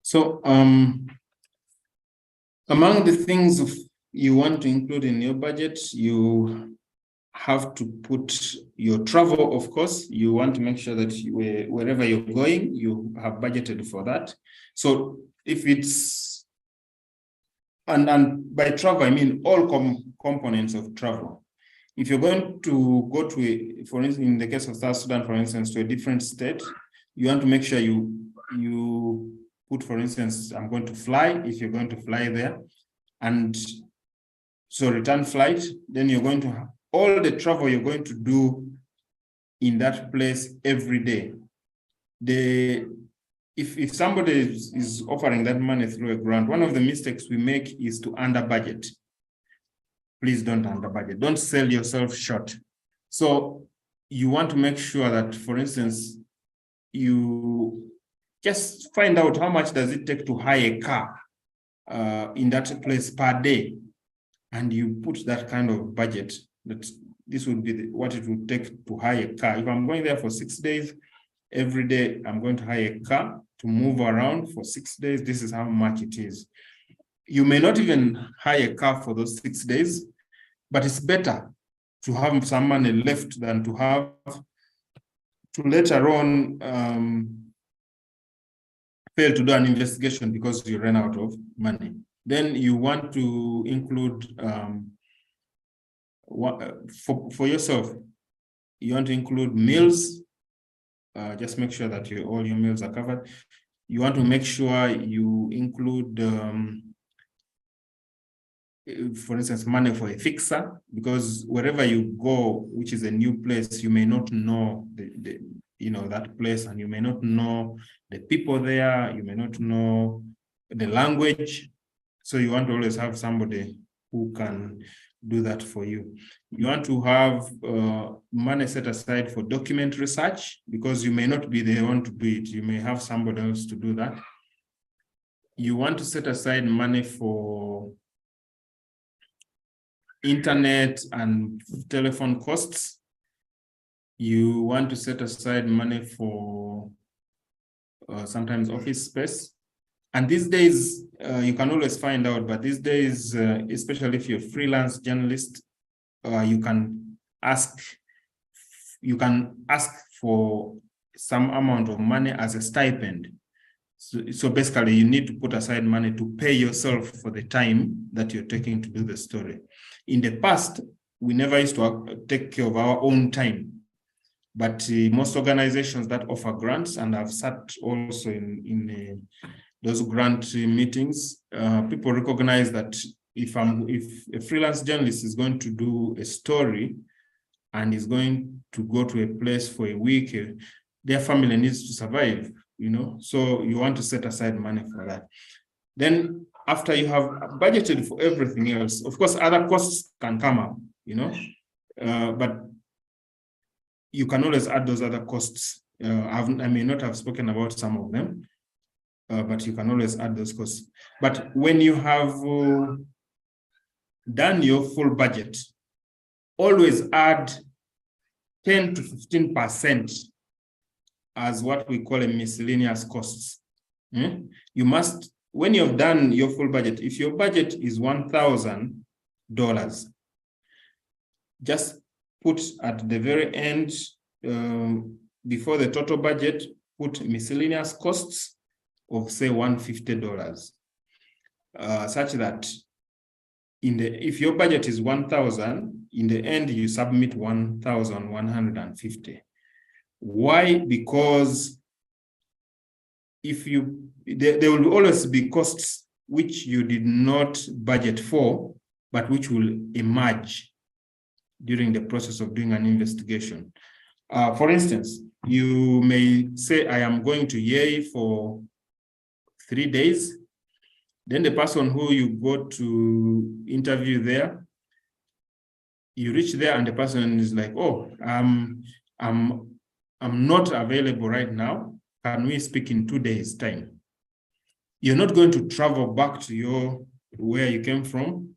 So, among the things you want to include in your budget, you have to put your travel, of course. You want to make sure that wherever you're going, you have budgeted for that. So if it's, and by travel, I mean all components of travel. If you're going to go to, for instance, in the case of South Sudan, for instance, to a different state, you want to make sure you put, for instance, I'm going to fly, if you're going to fly there, and so return flight, then you're going to have all the travel you're going to do in that place every day. If somebody is offering that money through a grant, one of the mistakes we make is to under budget. Please don't under budget. Don't sell yourself short. So you want to make sure that, for instance, you just find out how much does it take to hire a car in that place per day, and you put that kind of budget that this would be what it would take to hire a car. If I'm going there for 6 days, every day I'm going to hire a car to move around for 6 days. This is how much it is. You may not even hire a car for those 6 days, but it's better to have some money left than to have to later on fail to do an investigation because you ran out of money. Then you want to include for yourself, you want to include meals. Just make sure that all your meals are covered. You want to make sure you include, for instance, money for a fixer, because wherever you go, which is a new place, you may not know that place, and you may not know the people there. You may not know the language. So you want to always have somebody who can do that for you. You want to have money set aside for document research, because you may not be the one to do it. You may have somebody else to do that. You want to set aside money for internet and telephone costs. You want to set aside money for sometimes office space. And these days, you can always find out, but these days, especially if you're a freelance journalist, you can ask for some amount of money as a stipend. So basically, you need to put aside money to pay yourself for the time that you're taking to do the story. In the past, we never used to take care of our own time. But most organizations that offer grants, and I've sat also in those grant meetings, people recognize that if a freelance journalist is going to do a story and is going to go to a place for a week, their family needs to survive, so you want to set aside money for that. Then after you have budgeted for everything else, of course, other costs can come up, but you can always add those other costs. I may not have spoken about some of them, but you can always add those costs. But when you have done your full budget, always add 10 to 15% as what we call a miscellaneous costs. You must, when you've done your full budget, if your budget is $1,000, just put at the very end, before the total budget, put miscellaneous costs of say $150, such that if your budget is 1,000, in the end you submit 1,150. Why? Because there will always be costs which you did not budget for, but which will emerge during the process of doing an investigation. For instance, you may say, I am going to Yei for 3 days. Then the person who you go to interview there, you reach there and the person is like, oh, I'm not available right now. Can we speak in 2 days' time? You're not going to travel back to where you came from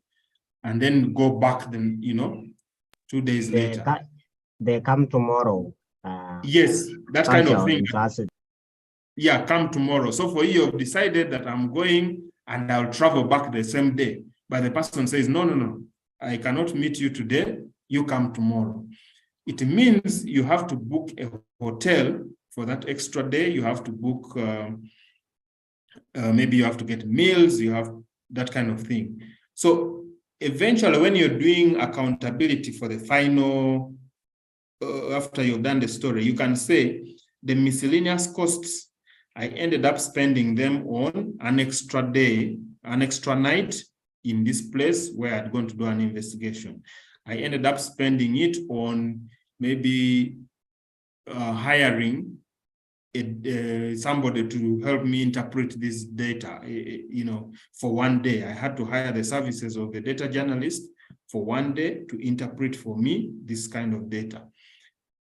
and then go back then, 2 days later. They come tomorrow. Yes, that kind of thing. Interested. Yeah, come tomorrow. So for you, you've decided that I'm going and I'll travel back the same day. But the person says, no, I cannot meet you today. You come tomorrow. It means you have to book a hotel for that extra day. You have to book, maybe you have to get meals, you have that kind of thing. So eventually when you're doing accountability for the final, after you've done the story, you can say the miscellaneous costs, I ended up spending them on an extra day, an extra night in this place where I'd gone to do an investigation. I ended up spending it on maybe hiring somebody to help me interpret this data, for 1 day. I had to hire the services of the data journalist for 1 day to interpret for me this kind of data.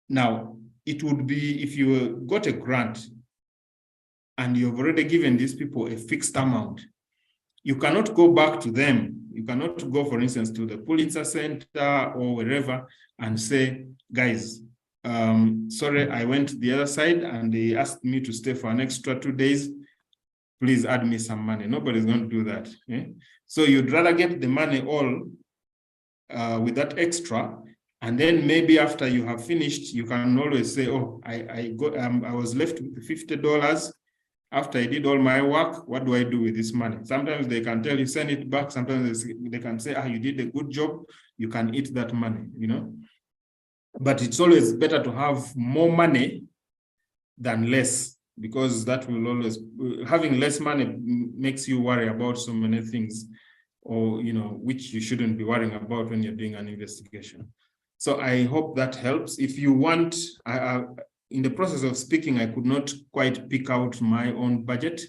Now, it would be if you got a grant and you've already given these people a fixed amount, you cannot go back to them. You cannot go, for instance, to the Pulitzer Center or wherever and say, guys, sorry, I went to the other side and they asked me to stay for an extra 2 days. Please add me some money. Nobody's going to do that. So you'd rather get the money all with that extra. And then maybe after you have finished, you can always say, oh, I was left with $50. After I did all my work, what do I do with this money? Sometimes they can tell you, send it back. Sometimes they can say, you did a good job. You can eat that money, But it's always better to have more money than less, because that will always, having less money makes you worry about so many things, or, which you shouldn't be worrying about when you're doing an investigation. So I hope that helps. If you want, in the process of speaking, I could not quite pick out my own budget,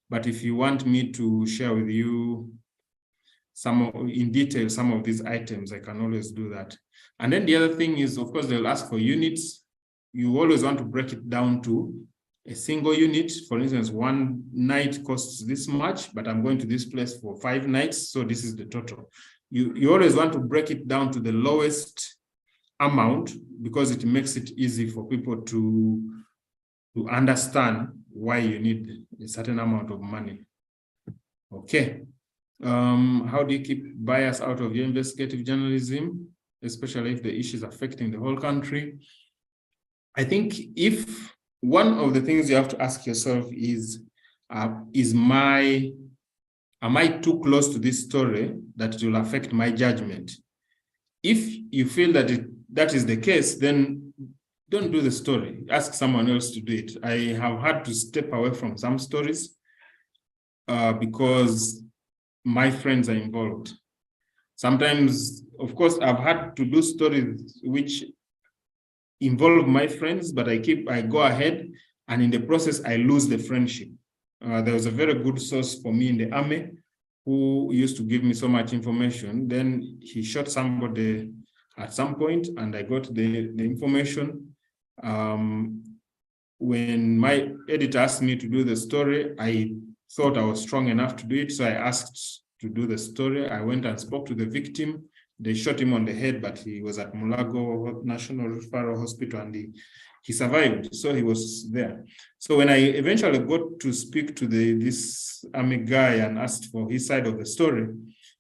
but if you want me to share with you in detail some of these items, I can always do that. And then the other thing is, of course, they'll ask for units. You always want to break it down to a single unit. For instance, 1 night costs this much, but I'm going to this place for 5 nights, so this is the total. You always want to break it down to the lowest amount, because it makes it easy for people to understand why you need a certain amount of money. Okay. How do you keep bias out of your investigative journalism, especially if the issue is affecting the whole country? I think if one of the things you have to ask yourself is, am I too close to this story that it will affect my judgment? If you feel that that is the case, then don't do the story. Ask someone else to do it. I have had to step away from some stories because my friends are involved. Sometimes, of course, I've had to do stories which involve my friends, but I go ahead, and in the process, I lose the friendship. There was a very good source for me in the army who used to give me so much information. Then he shot somebody at some point, and I got the information. When my editor asked me to do the story, I thought I was strong enough to do it. So I asked to do the story. I went and spoke to the victim. They shot him on the head, but he was at Mulago National Referral Hospital and he survived. So he was there. So when I eventually got to speak to this army guy and asked for his side of the story,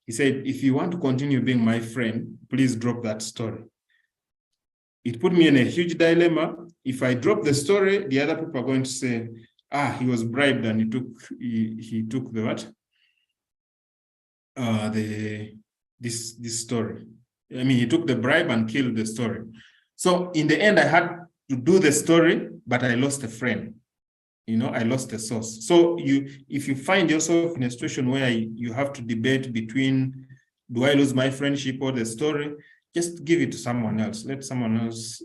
he said, if you want to continue being my friend, please drop that story. It put me in a huge dilemma. If I drop the story, the other people are going to say, he was bribed and he took the what? This story. I mean, he took the bribe and killed the story. So in the end, I had to do the story, but I lost a friend. You know, I lost the source. So if you find yourself in a situation where you have to debate between, do I lose my friendship or the story? Just give it to someone else. Let someone else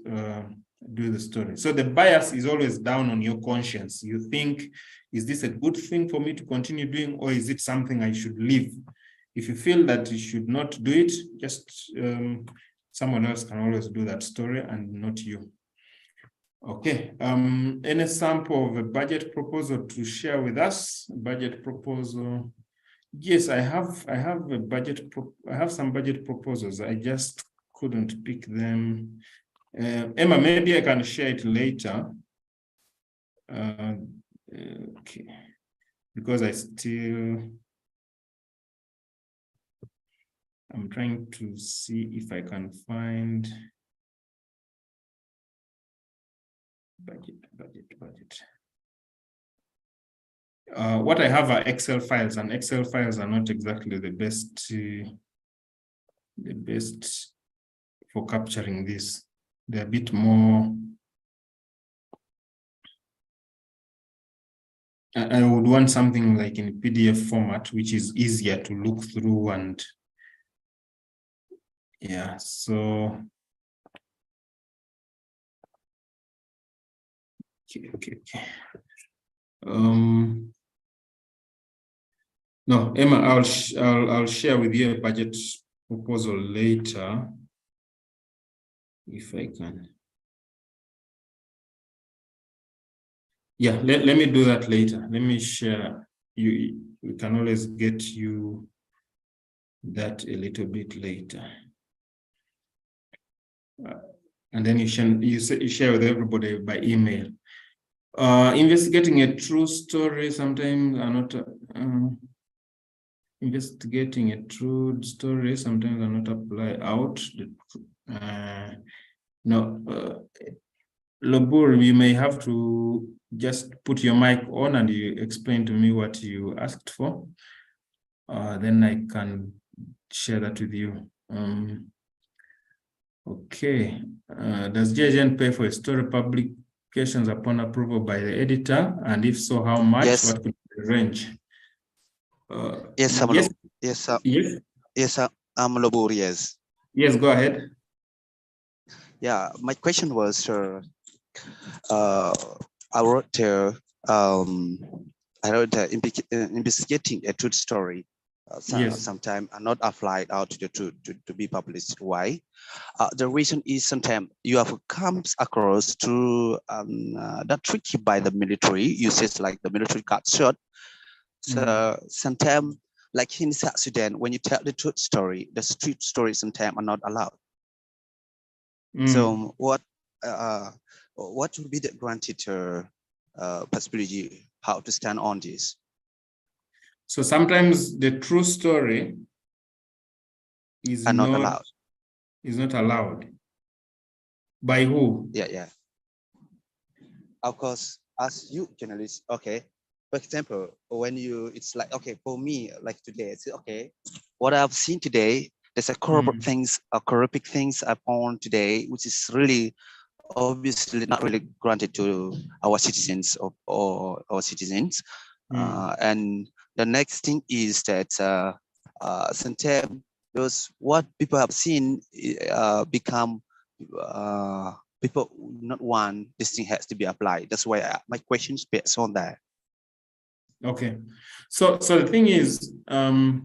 do the story. So the bias is always down on your conscience. You think, is this a good thing for me to continue doing, or is it something I should leave? If you feel that you should not do it, just someone else can always do that story and not you. Okay, any sample of a budget proposal to share with us? Budget proposal. Yes, I have a budget. I have some budget proposals. I just couldn't pick them. Emma, maybe I can share it later. Okay, because I'm trying to see if I can find budget. What I have are Excel files, and Excel files are not exactly the best for capturing this. They're a bit more. I would want something like in PDF format, which is easier to look through and yeah, so. Okay. No, Emma, I'll share with you a budget proposal later, if I can. Yeah, let me do that later. Let me share. We can always get you that a little bit later. And then you share with everybody by email. Investigating a true story sometimes are not investigating a true story sometimes are not apply out. Lobur, you may have to just put your mic on and you explain to me what you asked for. Then I can share that with you. Okay. Does JGN pay for a story publications upon approval by the editor? And if so, how much? Yes. What could be the range? Yes, I'm Lobur, yes. Yes, go ahead. Yeah, my question was, I wrote investigating a truth story. Yes. Sometimes are not applied out to be published. Why? The reason is sometimes you have comes across to that tricky by the military. You says like the military got shot. So sometimes, like in South Sudan, when you tell the truth story, the street stories sometimes are not allowed. So what would be the granted possibility how to stand on this? So sometimes the true story is not allowed. Is not allowed. By who? Yeah. Of course, as you journalists, okay. For example, when it's like, okay, for me, like today, it's okay. What I've seen today, there's a corrupt things, corrupt things upon today, which is really obviously not really granted to our citizens or our citizens. And the next thing is that sometimes those what people have seen become people not want this thing has to be applied. That's why my question is based on that. Okay, so the thing is, I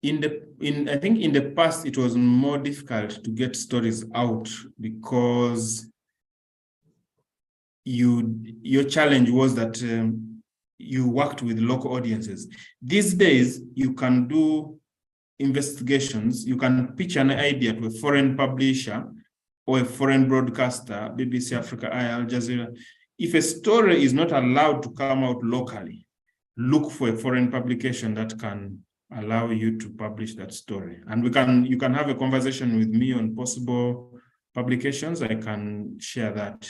think in the past it was more difficult to get stories out because your challenge was that you worked with local audiences. These days, you can do investigations. You can pitch an idea to a foreign publisher or a foreign broadcaster, BBC Africa, Al Jazeera. If a story is not allowed to come out locally, look for a foreign publication that can allow you to publish that story. And you can have a conversation with me on possible publications. I can share that.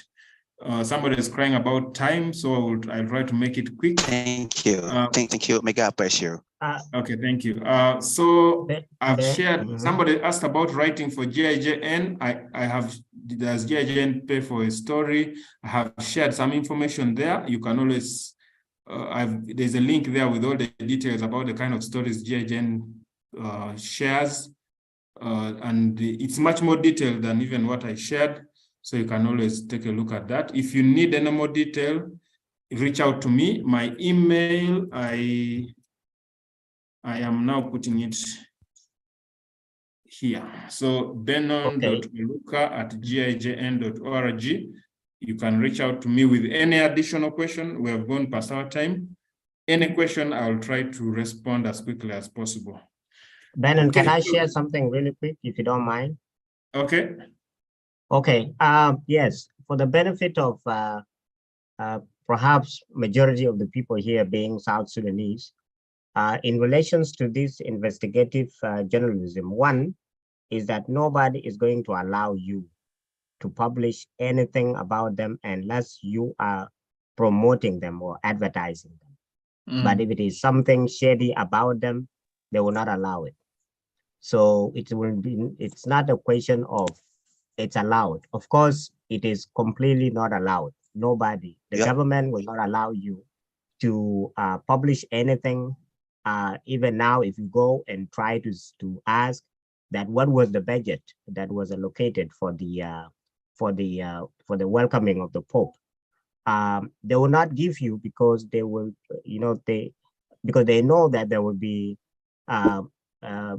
Somebody is crying about time, so I'll try to make it quick. Thank you. Thank you. Mega appreciate. Okay, thank you. So I've shared, Mhm. somebody asked about writing for GIJN. Does GIJN pay for a story? I have shared some information there. You can always, there's a link there with all the details about the kind of stories GIJN shares. And it's much more detailed than even what I shared. So you can always take a look at that. If you need any more detail, reach out to me. My email, I am now putting it here. So benon.luka@gijn.org. You can reach out to me with any additional question. We have gone past our time. Any question, I'll try to respond as quickly as possible. Benon, Okay. can I share something really quick, if you don't mind? Okay. Okay. Yes, for the benefit of perhaps majority of the people here being South Sudanese, in relations to this investigative journalism, one is that nobody is going to allow you to publish anything about them unless you are promoting them or advertising them. But if it is something shady about them, they will not allow it. So it's not a question of it's allowed. Of course, it is completely not allowed. Nobody, the government will not allow you to publish anything. Even now, if you go and try to ask that what was the budget that was allocated for the welcoming of the Pope, they will not give you because they will, because they know that there will be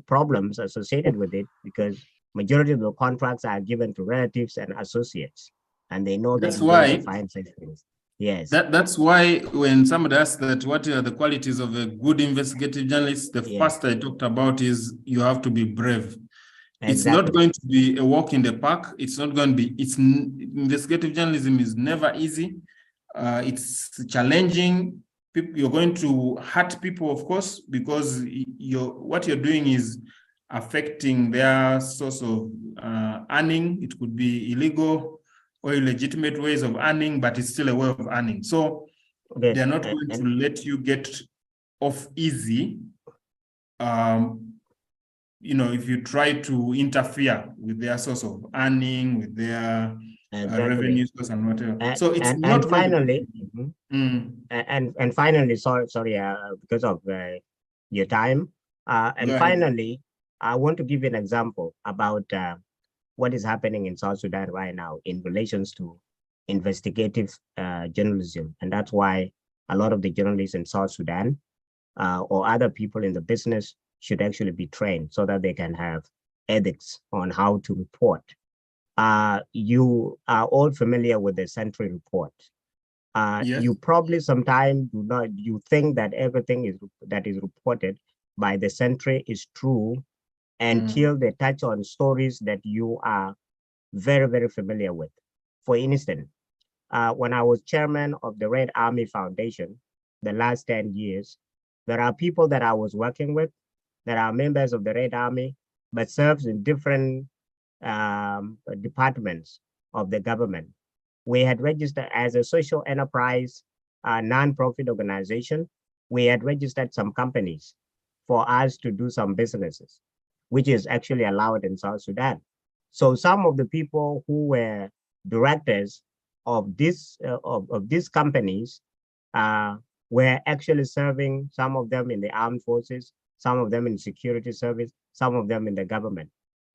problems associated with it, because majority of the contracts are given to relatives and associates, and they know That's that you're going to find such things. Yes. That's why when somebody asks that what are the qualities of a good investigative journalist, the first I talked about is you have to be brave. Exactly. It's not going to be a walk in the park. It's not going to be, investigative journalism is never easy. It's challenging. You're going to hurt people, of course, because what you're doing is affecting their source of earning. It could be illegal or illegitimate ways of earning, but it's still a way of earning. So they're not going to let you get off easy. If you try to interfere with their source of earning, with their revenue source and whatever. So it's not finally, and finally, sorry, because of your time. Finally, I want to give you an example about what is happening in South Sudan right now in relations to investigative journalism. And that's why a lot of the journalists in South Sudan or other people in the business should actually be trained so that they can have ethics on how to report. You are all familiar with the Sentry report. Yes. You probably sometimes you think that everything that is reported by the Sentry is true until they touch on stories that you are very, very familiar with. For instance, when I was chairman of the Red Army Foundation, the last 10 years, there are people that I was working with that are members of the Red Army, but serves in different departments of the government. We had registered as a social enterprise, non-profit organization. We had registered some companies for us to do some businesses, which is actually allowed in South Sudan. So some of the people who were directors of these companies were actually serving, some of them in the armed forces, some of them in security service, some of them in the government.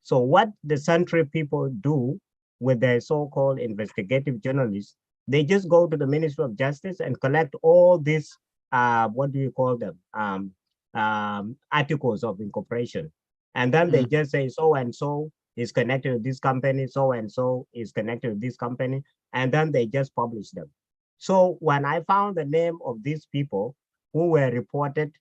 So what the Sentry people do with their so-called investigative journalists, they just go to the Ministry of Justice and collect all these, what do you call them, articles of incorporation. And then they just say so and so is connected to this company, so and so is connected to this company, and then they just publish them. So when I found the name of these people who were reported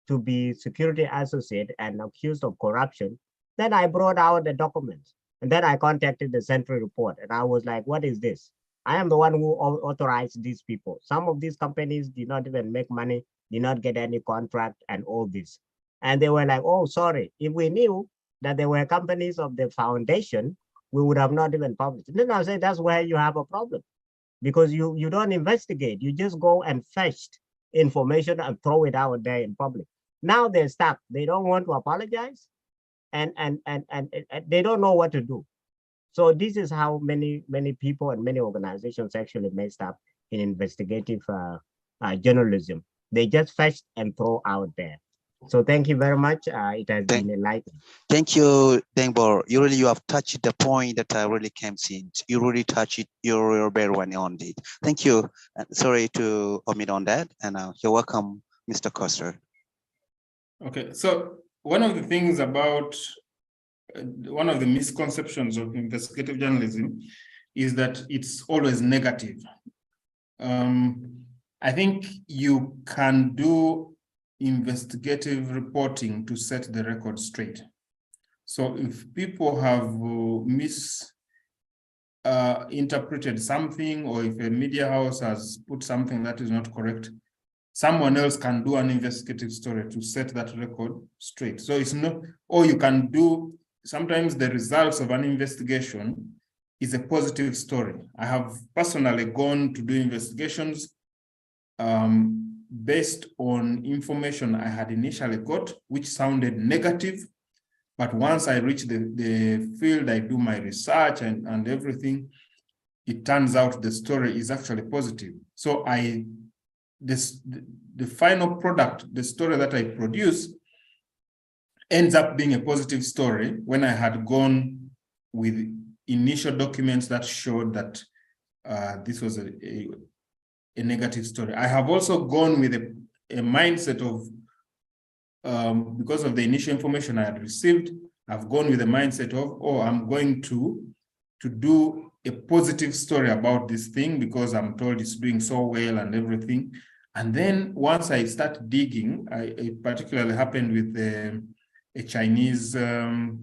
to be security associate and accused of corruption, then I brought out the documents. And then I contacted the central report and I was like, what is this? I am the one who authorized these people. Some of these companies did not even make money, did not get any contract and all this. And they were like, oh, sorry, if we knew that there were companies of the foundation, we would have not even published. And then I say that's where you have a problem, because you don't investigate, you just go and fetch information and throw it out there in public. Now they're stuck. They don't want to apologize, and they don't know what to do. So this is how many people and many organizations actually messed up in investigative journalism. They just fetch and throw out there. So thank you very much. It has been enlightening. Thank you, Dengbor. You have touched the point that I really came in. You really touched it. You're very one on it. Thank you. Sorry to omit on that. And you're welcome, Mr. Koster. Okay, so one of the things about one of the misconceptions of investigative journalism is that it's always negative. I think you can do investigative reporting to set the record straight. So if people have misinterpreted something, or if a media house has put something that is not correct, someone else can do an investigative story to set that record straight. So it's not, or you can do, sometimes the results of an investigation is a positive story. I have personally gone to do investigations based on information I had initially got, which sounded negative. But once I reach the field, I do my research and everything, it turns out the story is actually positive. So the final product, the story that I produce, ends up being a positive story when I had gone with initial documents that showed that this was a negative story. I have also gone with a mindset of, because of the initial information I had received, I've gone with a mindset of, oh, I'm going to do a positive story about this thing because I'm told it's doing so well and everything. And then once I start digging, it particularly happened with a Chinese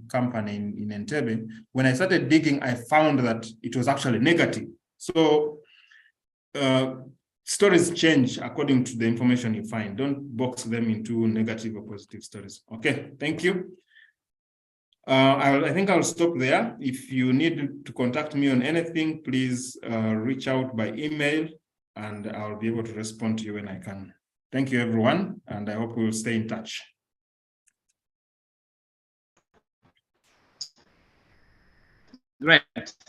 company in Entebbe. When I started digging, I found that it was actually negative. So stories change according to the information you find. Don't box them into negative or positive stories. Okay, thank you. I think I'll stop there. If you need to contact me on anything, please reach out by email and I'll be able to respond to you when I can. Thank you, everyone, and I hope we'll stay in touch. Great.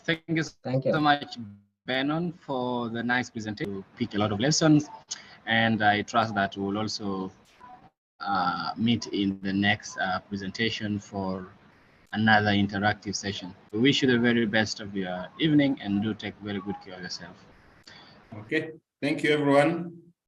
Thank you Thank you so much, Benon, for the nice presentation. You pick a lot of lessons, and I trust that we'll also meet in the next presentation for another interactive session. We wish you the very best of your evening, and do take very good care of yourself. Okay. Thank you, everyone.